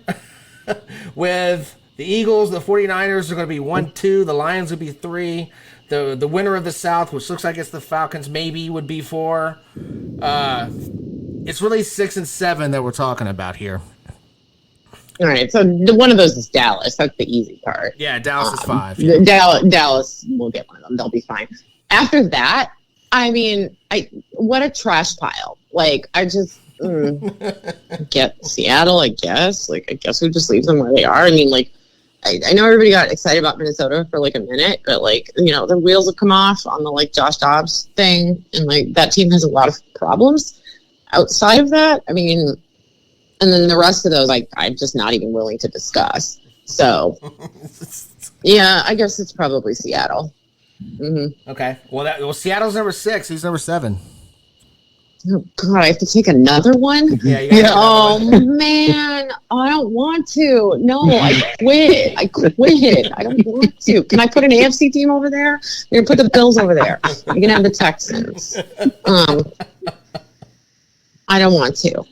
with the Eagles. The 49ers are going to be 1-2. The Lions would be 3. The winner of the South, which looks like it's the Falcons, maybe would be 4. It's really 6-7 that we're talking about here.
all right. So one of those is Dallas. That's the easy part.
Yeah, Dallas is 5. Yeah.
Dallas will get one of them. They'll be fine. After that, I mean, what a trash pile. Like, I just get Seattle, I guess. Like, I guess we just leave them where they are. I mean, like, I know everybody got excited about Minnesota for like a minute, but like, you know, the wheels have come off on the like Josh Dobbs thing, and like that team has a lot of problems outside of that. I mean, and then the rest of those, like, I'm just not even willing to discuss. So, yeah, I guess it's probably Seattle. Mm-hmm.
Okay. Well, Seattle's number 6. Who's number 7?
Oh God, I have to take another one.
Yeah.
Oh man, I don't want to. No, I quit. I don't want to. Can I put an AFC team over there? You're gonna put the Bills over there. You can have the Texans. I don't want to.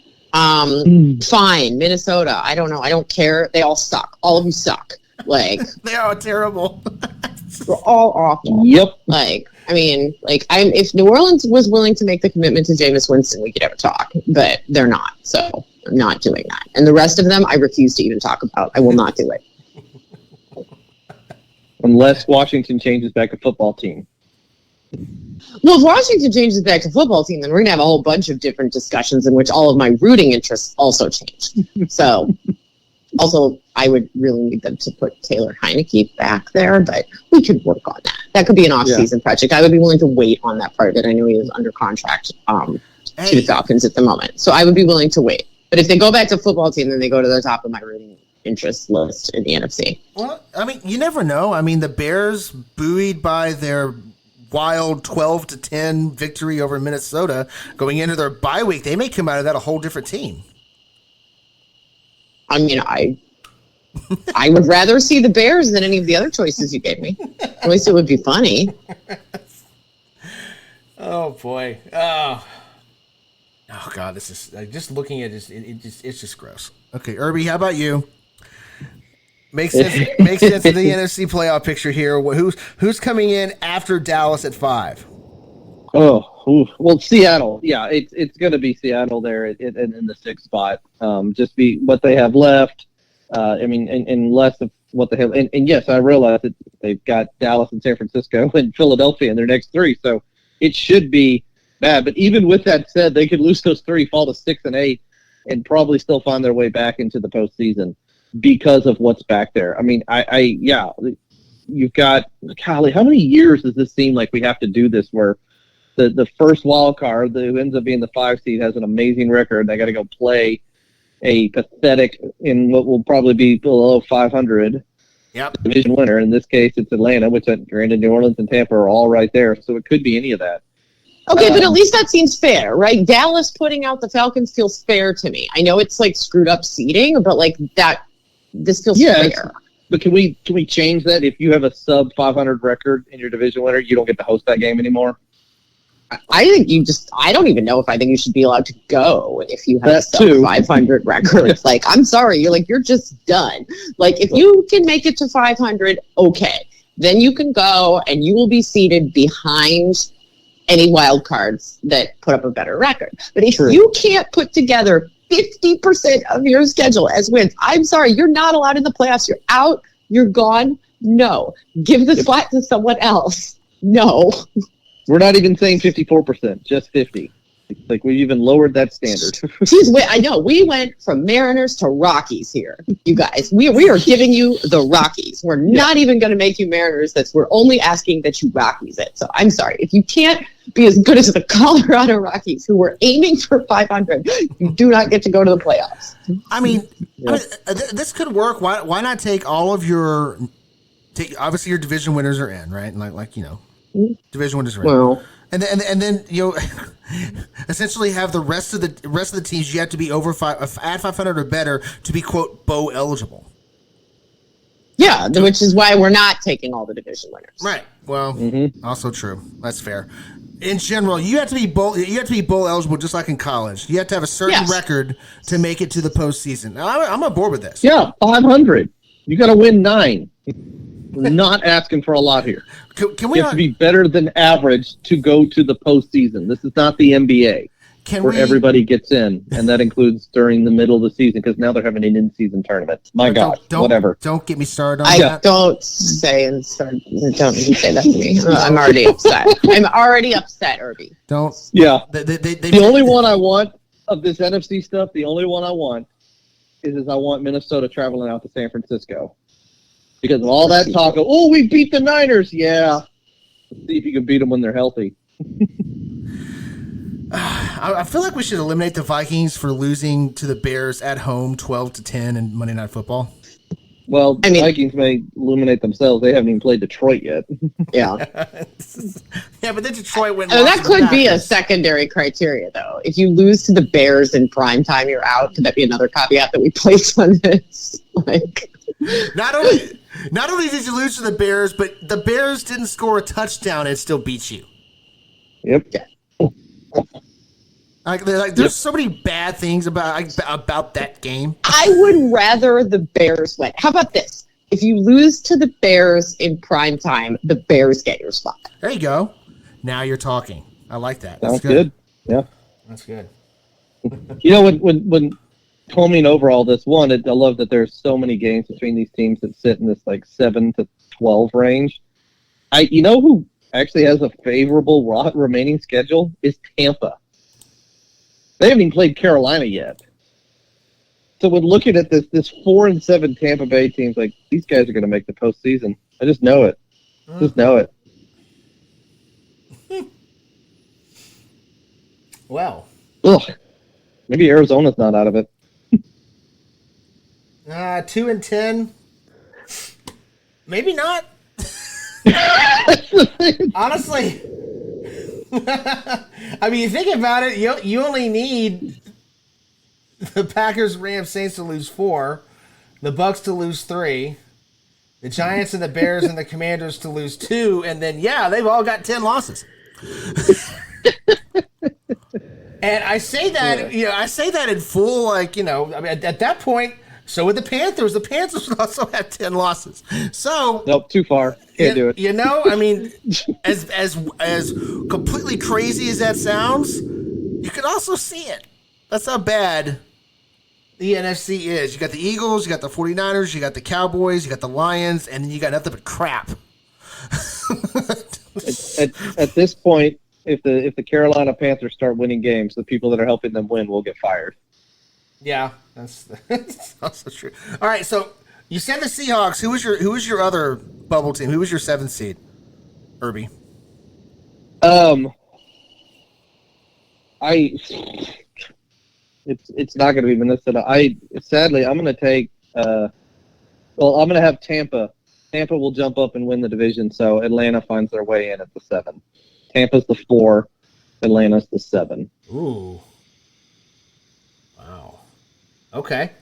Fine, Minnesota. I don't know. I don't care. They all suck. All of you suck. Like
they are terrible.
We're all awful.
Yep.
Like, I mean, like, if New Orleans was willing to make the commitment to Jameis Winston, we could have a talk, but they're not. So I'm not doing that. And the rest of them, I refuse to even talk about. I will not do it.
Unless Washington changes back to football team.
Well, if Washington changes back to football team, then we're going to have a whole bunch of different discussions in which all of my rooting interests also change. So, also, I would really need them to put Taylor Heineke back there, but we could work on that. That could be an off-season project. I would be willing to wait on that part of it. I know he is under contract to the Falcons at the moment, so I would be willing to wait. But if they go back to football team, then they go to the top of my rooting interest list in the NFC.
Well, I mean, you never know. I mean, the Bears, buoyed by their wild 12-10 victory over Minnesota going into their bye week, they may come out of that a whole different team.
I mean, I would rather see the Bears than any of the other choices you gave me. At least it would be funny.
Oh boy! Oh God! This is just looking at it. It's just gross. Okay, Irby, how about you? Makes sense in the NFC playoff picture here. Who's coming in after Dallas at 5?
Well, Seattle. Yeah, it's going to be Seattle there in the 6th spot. Just be what they have left. I mean, and less of what they have. And yes, I realize that they've got Dallas and San Francisco and Philadelphia in their next 3, so it should be bad. But even with that said, they could lose those 3, fall to 6 and 8, and probably still find their way back into the postseason because of what's back there. I mean, you've got, golly, how many years does this seem like we have to do this where the first wild card who ends up being the 5 seed has an amazing record. They got to go play a pathetic in what will probably be below 500 division winner. In this case, it's Atlanta, which granted New Orleans and Tampa are all right there. So it could be any of that.
Okay, but at least that seems fair, right? Dallas putting out the Falcons feels fair to me. I know it's like screwed up seeding, but like that, this feels fair.
But can we change that? If you have a sub 500 record in your division winner, you don't get to host that game anymore.
I think I don't even know if I think you should be allowed to go if you have a sub 500 record. Like, I'm sorry, you're just done. Like, if you can make it to 500, okay, then you can go and you will be seated behind any wild cards that put up a better record. But if you can't put together 50% of your schedule as wins, I'm sorry, you're not allowed in the playoffs. You're out. You're gone. No. Give the spot to someone else. No.
We're not even saying 54%, just 50. Like we even lowered that standard.
Jeez, I know. We went from Mariners to Rockies here, you guys. We are giving you the Rockies. We're not even going to make you Mariners. We're only asking that you Rockies it. So I'm sorry. If you can't be as good as the Colorado Rockies, who were aiming for 500, you do not get to go to the playoffs.
I mean, this could work. Why not take all of your obviously your division winners are in, right? Like division winners are in.
Well,
And then essentially have the rest of the teams. You have to be over at 500 or better to be quote Bow eligible.
Yeah, which is why we're not taking all the division winners.
Right. Well, also true. That's fair. In general, you have to be bowl eligible, just like in college. You have to have a certain record to make it to the postseason. I'm on board with this.
Yeah, 500. You got to win 9. We're not asking for a lot here.
Can we
have to be better than average to go to the postseason. This is not the NBA everybody gets in, and that includes during the middle of the season because now they're having an in-season tournament. My God, whatever.
Don't get me started on that.
Don't even say that to me. I'm already upset. I'm already upset, Irby.
Don't.
Yeah.
The
only one I want of this NFC stuff, the only one I want is I want Minnesota traveling out to San Francisco. Because of all that talk of, we beat the Niners. Yeah. Let's see if you can beat them when they're healthy.
I feel like we should eliminate the Vikings for losing to the Bears at home 12-10 in Monday Night Football.
Well, the Vikings may eliminate themselves. They haven't even played Detroit yet.
Yeah.
Yeah, but then Detroit went.
That could be a secondary criteria, though. If you lose to the Bears in prime time, you're out. Could that be another caveat that we place on this?
Not only did you lose to the Bears, but the Bears didn't score a touchdown and still beat you.
Yep.
There's so many bad things about that game.
I would rather the Bears win. How about this? If you lose to the Bears in prime time, the Bears get your spot.
There you go. Now you're talking. I like that.
That's good. Yeah.
That's good.
When combing over all this, I love that there's so many games between these teams that sit in this 7 to 12 range. Who actually has a favorable remaining schedule is Tampa. They haven't even played Carolina yet. So when looking at this 4-7 Tampa Bay teams, these guys are going to make the postseason. I just know it. Just know it.
Well.
Ugh. Maybe Arizona's not out of it.
2-10. Maybe not. Honestly. I mean, you think about it, you only need the Packers, Rams, Saints to lose 4, the Bucks to lose 3, the Giants and the Bears and the Commanders to lose 2, and then they've all got 10 losses. And I say that, I say that in full, at that point, so would the Panthers. The Panthers would also have 10 losses. So
nope, too far. Can't do it.
As completely crazy as that sounds, you can also see it. That's how bad the NFC is. You got the Eagles, you got the 49ers, you got the Cowboys, you got the Lions, and then you got nothing but crap.
At this point, if the Carolina Panthers start winning games, the people that are helping them win will get fired.
Yeah, that's also true. All right, so you said the Seahawks. Who was your other bubble team? Who was your 7th seed? Irby.
It's not going to be Minnesota. Sadly I'm going to take. I'm going to have Tampa. Tampa will jump up and win the division, so Atlanta finds their way in at the 7. Tampa's the 4. Atlanta's the 7.
Ooh. Wow. Okay.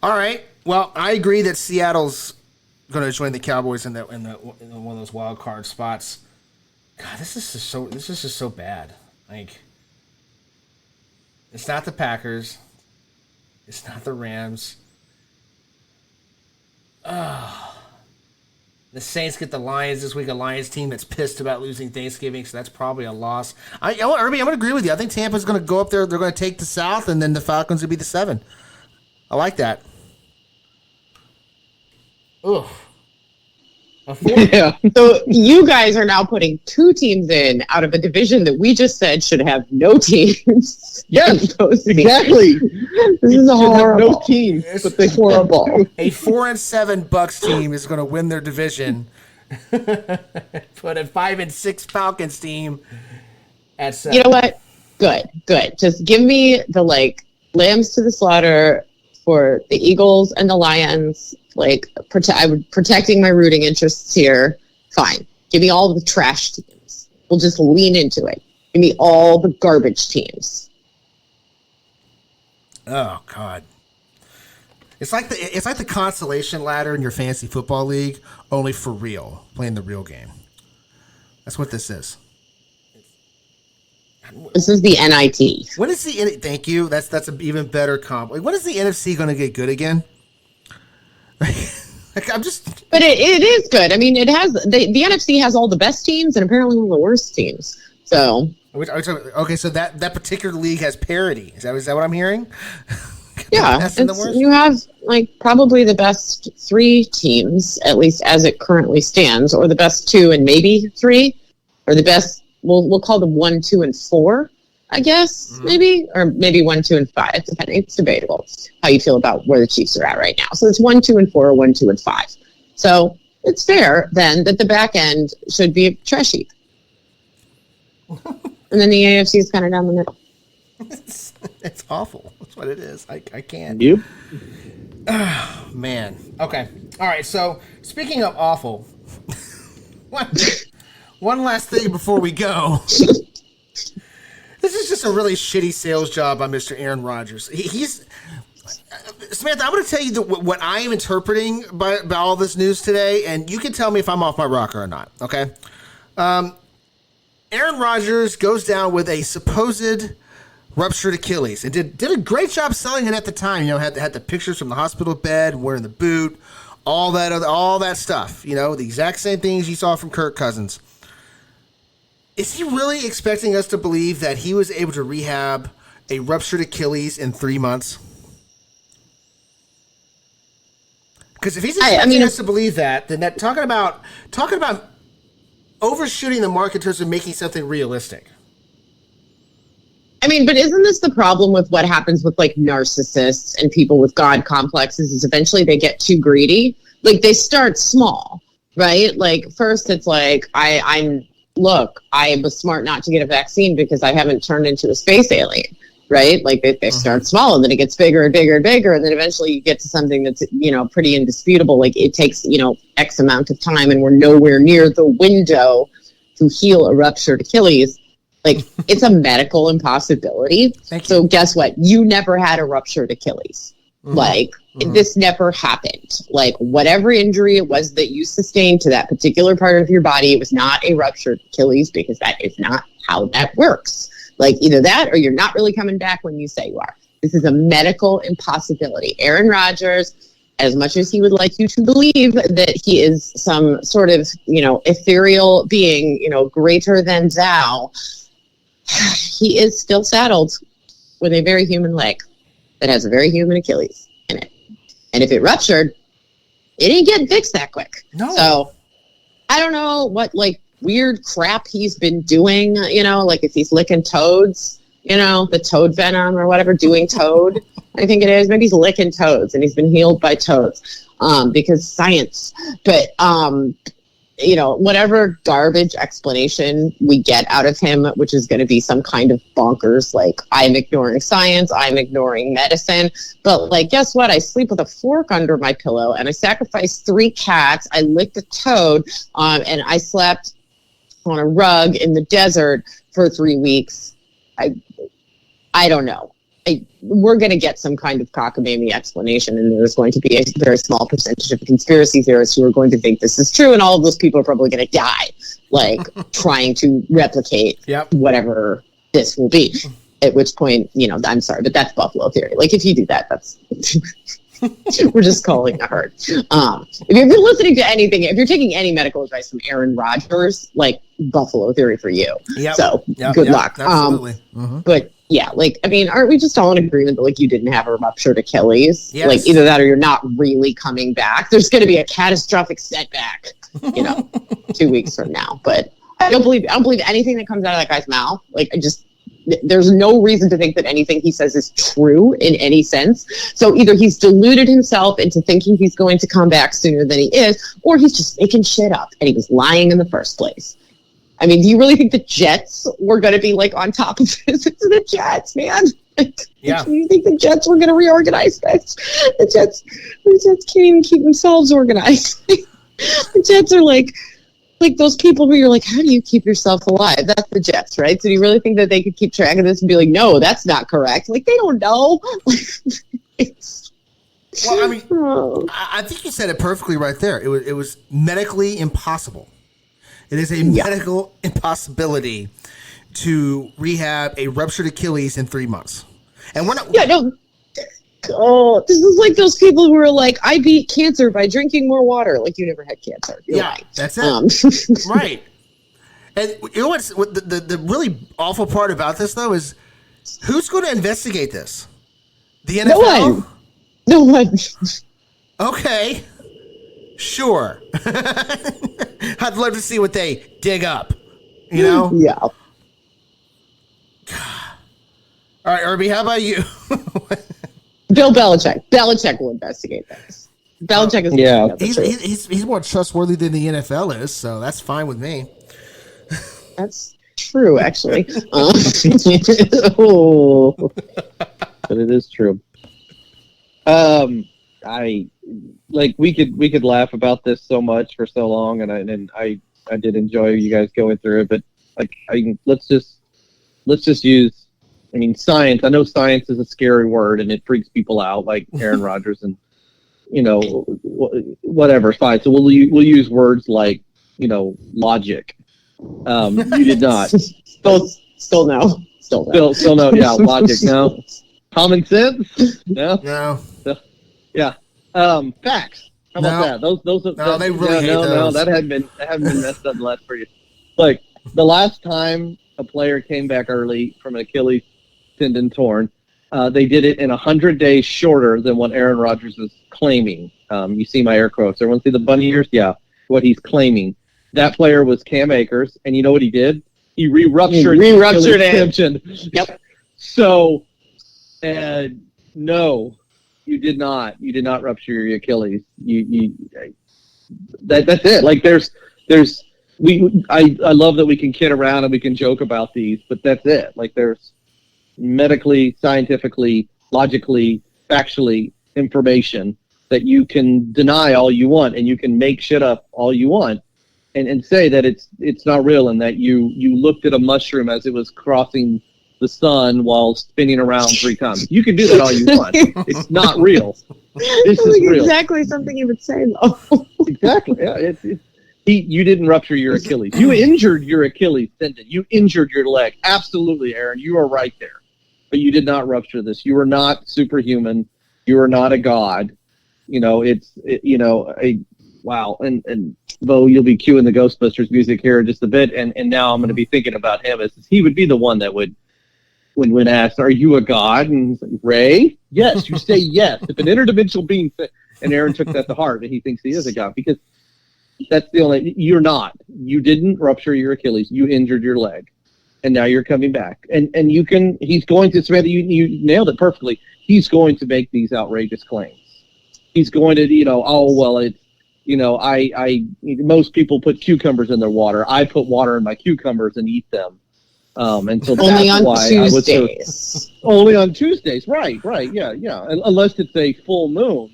All right. Well, I agree that Seattle's going to join the Cowboys in one of those wild card spots. God, this is just so bad. It's not the Packers. It's not the Rams. The Saints get the Lions this week, a Lions team that's pissed about losing Thanksgiving, so that's probably a loss. Irby, I'm going to agree with you. I think Tampa's going to go up there. They're going to take the South, and then the Falcons will be the 7. I like that. Ugh. A 4?
Yeah.
So you guys are now putting 2 teams in out of a division that we just said should have no teams.
Yes,
Postseason.
exactly.
This is horrible.
No teams, but they
Horrible.
A 4-7 Bucks team is going to win their division. Put a 5-6 Falcons team at 7.
You know what? Good. Just give me the lambs to the slaughter for the Eagles and the Lions. Protecting my rooting interests here. Fine. Give me all the trash teams. We'll just lean into it. Give me all the garbage teams.
Oh God. It's like the consolation ladder in your fantasy football league, only for real, playing the real game. That's what this is.
This is the NIT.
When is the thank you? That's an even better comp. When is the NFC going to get good again? I'm just.
But it is good. I mean, it has the NFC has all the best teams and apparently one of the worst teams. So.
Okay, so that particular league has parity. Is that what I'm hearing?
Yeah, you have probably the best 3 teams, at least as it currently stands, or the best 2 and maybe 3, or the best. We'll call them 1, 2, and 4, I guess, maybe, or maybe 1, 2, and 5, depending. It's debatable how you feel about where the Chiefs are at right now. So it's 1, 2, and 4, or 1, 2, and 5. So it's fair then that the back end should be trash heap, and then the AFC is kind of down the middle.
It's awful. That's what it is. I can't.
Yep.
Oh, man. Okay. All right. So speaking of awful, one last thing before we go. This is just a really shitty sales job by Mr. Aaron Rodgers. He's Samantha. I'm going to tell you what I am interpreting by all this news today, and you can tell me if I'm off my rocker or not. Okay. Aaron Rodgers goes down with a supposed ruptured Achilles, and did a great job selling it at the time. You know, had the pictures from the hospital bed, wearing the boot, all that stuff. You know, the exact same things you saw from Kirk Cousins. Is he really expecting us to believe that he was able to rehab a ruptured Achilles in 3 months? Because if he's expecting us to believe that, then talking about overshooting the mark in terms of making something realistic.
I mean, but isn't this the problem with what happens with narcissists and people with God complexes is eventually they get too greedy. They start small, right? First it's I was smart not to get a vaccine because I haven't turned into a space alien, right? They start small and then it gets bigger and bigger and bigger. And then eventually you get to something that's, pretty indisputable. It takes, X amount of time and we're nowhere near the window to heal a ruptured Achilles. It's a medical impossibility. So guess what? You never had a ruptured Achilles. This never happened. Whatever injury it was that you sustained to that particular part of your body, it was not a ruptured Achilles because that is not how that works. Either that or you're not really coming back when you say you are. This is a medical impossibility. Aaron Rodgers, as much as he would like you to believe that he is some sort of, ethereal being, greater than thou, he is still saddled with a very human leg that has a very human Achilles in it. And if it ruptured, it ain't getting fixed that quick.
No.
So I don't know what weird crap he's been doing, if he's licking toads, the toad venom or whatever, doing toad, I think it is. Maybe he's licking toads and he's been healed by toads because science. But whatever garbage explanation we get out of him, which is going to be some kind of bonkers, I'm ignoring science, I'm ignoring medicine. But guess what? I sleep with a fork under my pillow and I sacrificed 3 cats. I licked a toad and I slept on a rug in the desert for 3 weeks. I don't know. We're going to get some kind of cockamamie explanation, and there's going to be a very small percentage of conspiracy theorists who are going to think this is true, and all of those people are probably going to die, trying to replicate whatever this will be. At which point, I'm sorry, but that's Buffalo theory. If you do that, that's we're just calling a herd. If you're listening to anything, if you're taking any medical advice from Aaron Rodgers, Buffalo theory for you. So good luck.
Absolutely.
But yeah, aren't we just all in agreement that you didn't have a ruptured Achilles?
Yes.
Either that or you're not really coming back. There's going to be a catastrophic setback 2 weeks from now. But I don't believe anything that comes out of that guy's mouth. Like, there's no reason to think that anything he says is true in any sense. So either he's deluded himself into thinking he's going to come back sooner than he is, or he's just making shit up and he was lying in the first place. I mean, do you really think the Jets were going to be like on top of this? It's the Jets, man.
Yeah.
Do you think the Jets were going to reorganize this? The Jets can't even keep themselves organized. The Jets are like those people where you're like, how do you keep yourself alive? That's the Jets, right? So do you really think that they could keep track of this and be like, no, that's not correct? Like, they don't know.
Well, I mean, I think you said it perfectly right there. It was medically impossible. It is a medical impossibility to rehab a ruptured Achilles in 3 months. And we're not. Yeah, no.
Oh, this is like those people who are like, I beat cancer by drinking more water. Like, you never had cancer. You're right.
That's it. Right. And you know what's the really awful part about this, though, is who's going to investigate this? The NFL?
No one.
Okay. Sure. I'd love to see what they dig up. You know?
Yeah.
All right, Irby, how about you?
Bill Belichick. Belichick will investigate this. Belichick is
he's more trustworthy than the NFL is, so that's fine with me.
That's true, actually.
But it is true. We could laugh about this so much for so long, and I did enjoy you guys going through it, but let's just use. I mean, science. I know science is a scary word, and it freaks people out, like Aaron Rodgers, and whatever. Fine. So we'll use words like logic. You did not.
Still no.
Still no. Yeah, logic. No. Common sense. No.
No.
Yeah. Facts. How about that? Those are.
No, they really hate those.
No, that hadn't been messed up in the last 3 years. Like the last time a player came back early from an Achilles tendon torn, they did it in 100 days shorter than what Aaron Rodgers is claiming. You see my air quotes. Everyone see the bunny ears? Yeah. What he's claiming. That player was Cam Akers, and you know what he did? He re-ruptured it.
Yep.
So, no, you did not. You did not rupture your Achilles. That's it. Like I love that we can kid around and we can joke about these, but that's it. Like there's medically, scientifically, logically, factually information that you can deny all you want, and you can make shit up all you want, and say that it's not real, and that you looked at a mushroom as it was crossing the sun while spinning around 3 times. You can do that all you want. It's not real. This is real.
Exactly something you would say, though.
Exactly. Yeah. You didn't rupture your Achilles. You injured your Achilles tendon. You injured your leg. Absolutely, Aaron. You are right there. But you did not rupture this. You are not superhuman. You are not a god. Wow. And Bo, you'll be cueing the Ghostbusters music here in just a bit. And now I'm going to be thinking about him as he would be the one that would, when asked, are you a god? And he's like, Ray? Yes, you say yes. If an interdimensional being, and Aaron took that to heart, and he thinks he is a god, because that's the only, you're not. You didn't rupture your Achilles. You injured your leg. And now you're coming back. And he's going to, Samantha, you nailed it perfectly. He's going to make these outrageous claims. He's going to, most people put cucumbers in their water. I put water in my cucumbers and eat them. And so
only
that's
on
why
Tuesdays.
Only on Tuesdays, right, yeah. Unless it's a full moon.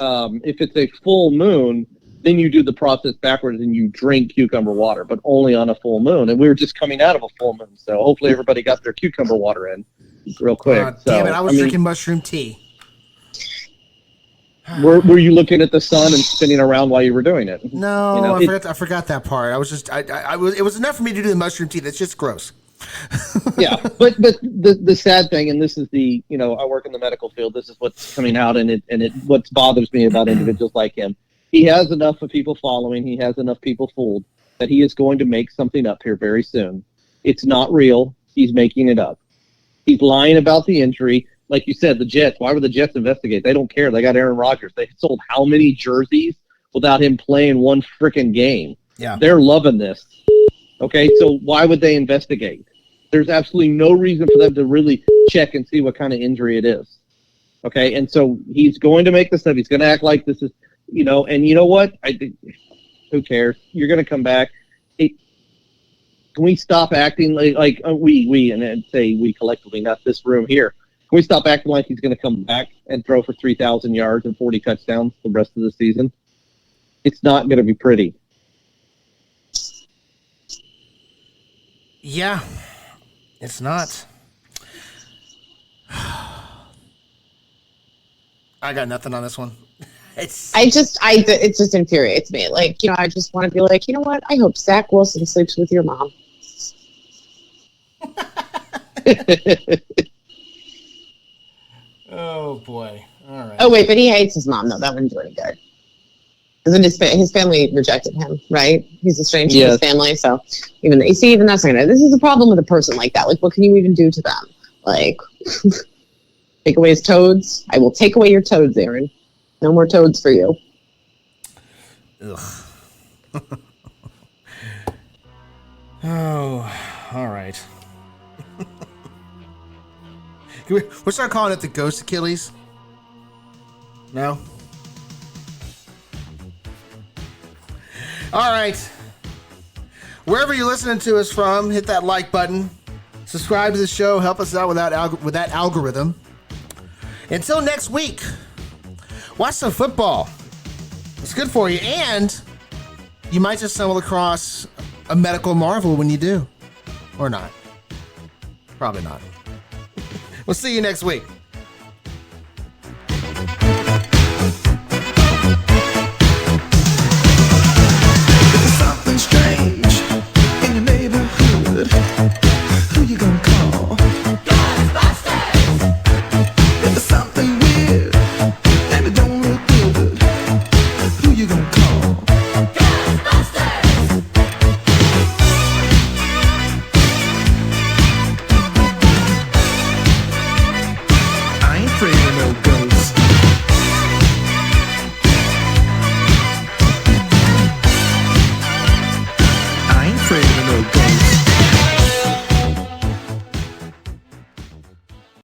If it's a full moon, then you do the process backwards and you drink cucumber water, but only on a full moon. And we were just coming out of a full moon, so hopefully everybody got their cucumber water in real quick.
Damn it, I was drinking mushroom tea.
Were you looking at the sun and spinning around while you were doing it?
No, I forgot that part. I was just, it was enough for me to do the mushroom tea. That's just gross.
Yeah, but the sad thing, and this is I work in the medical field. This is what's coming out, and what bothers me about individuals like him. He has enough of people following. He has enough people fooled that he is going to make something up here very soon. It's not real. He's making it up. He's lying about the injury. Like you said, the Jets. Why would the Jets investigate? They don't care. They got Aaron Rodgers. They sold how many jerseys without him playing one freaking game.
Yeah.
They're loving this. Okay, so why would they investigate? There's absolutely no reason for them to really check and see what kind of injury it is. Okay, and so he's going to make this stuff. He's going to act like this is, and you know what? I think, who cares? You're going to come back. Can we stop acting like we, and I'd say we collectively, not this room here. Can we stop acting like he's going to come back and throw for 3,000 yards and 40 touchdowns the rest of the season? It's not going to be pretty.
Yeah, it's not. I got nothing on this one. It
just infuriates me. Like, I just want to be like, you know what? I hope Zach Wilson sleeps with your mom.
Oh boy! All right.
Oh wait, but he hates his mom though. That wouldn't do any good. Because his family rejected him, right? He's estranged from his family, so even that's not gonna. This is a problem with a person like that. Like, what can you even do to them? Like, take away his toads. I will take away your toads, Aaron. No more toads for you.
Ugh. Oh, all right. We'll start calling it the Ghost Achilles. No? All right. Wherever you're listening to us from, hit that like button. Subscribe to the show. Help us out with that algorithm. Until next week, watch some football. It's good for you, and you might just stumble across a medical marvel when you do. Or not. Probably not. We'll see you next week.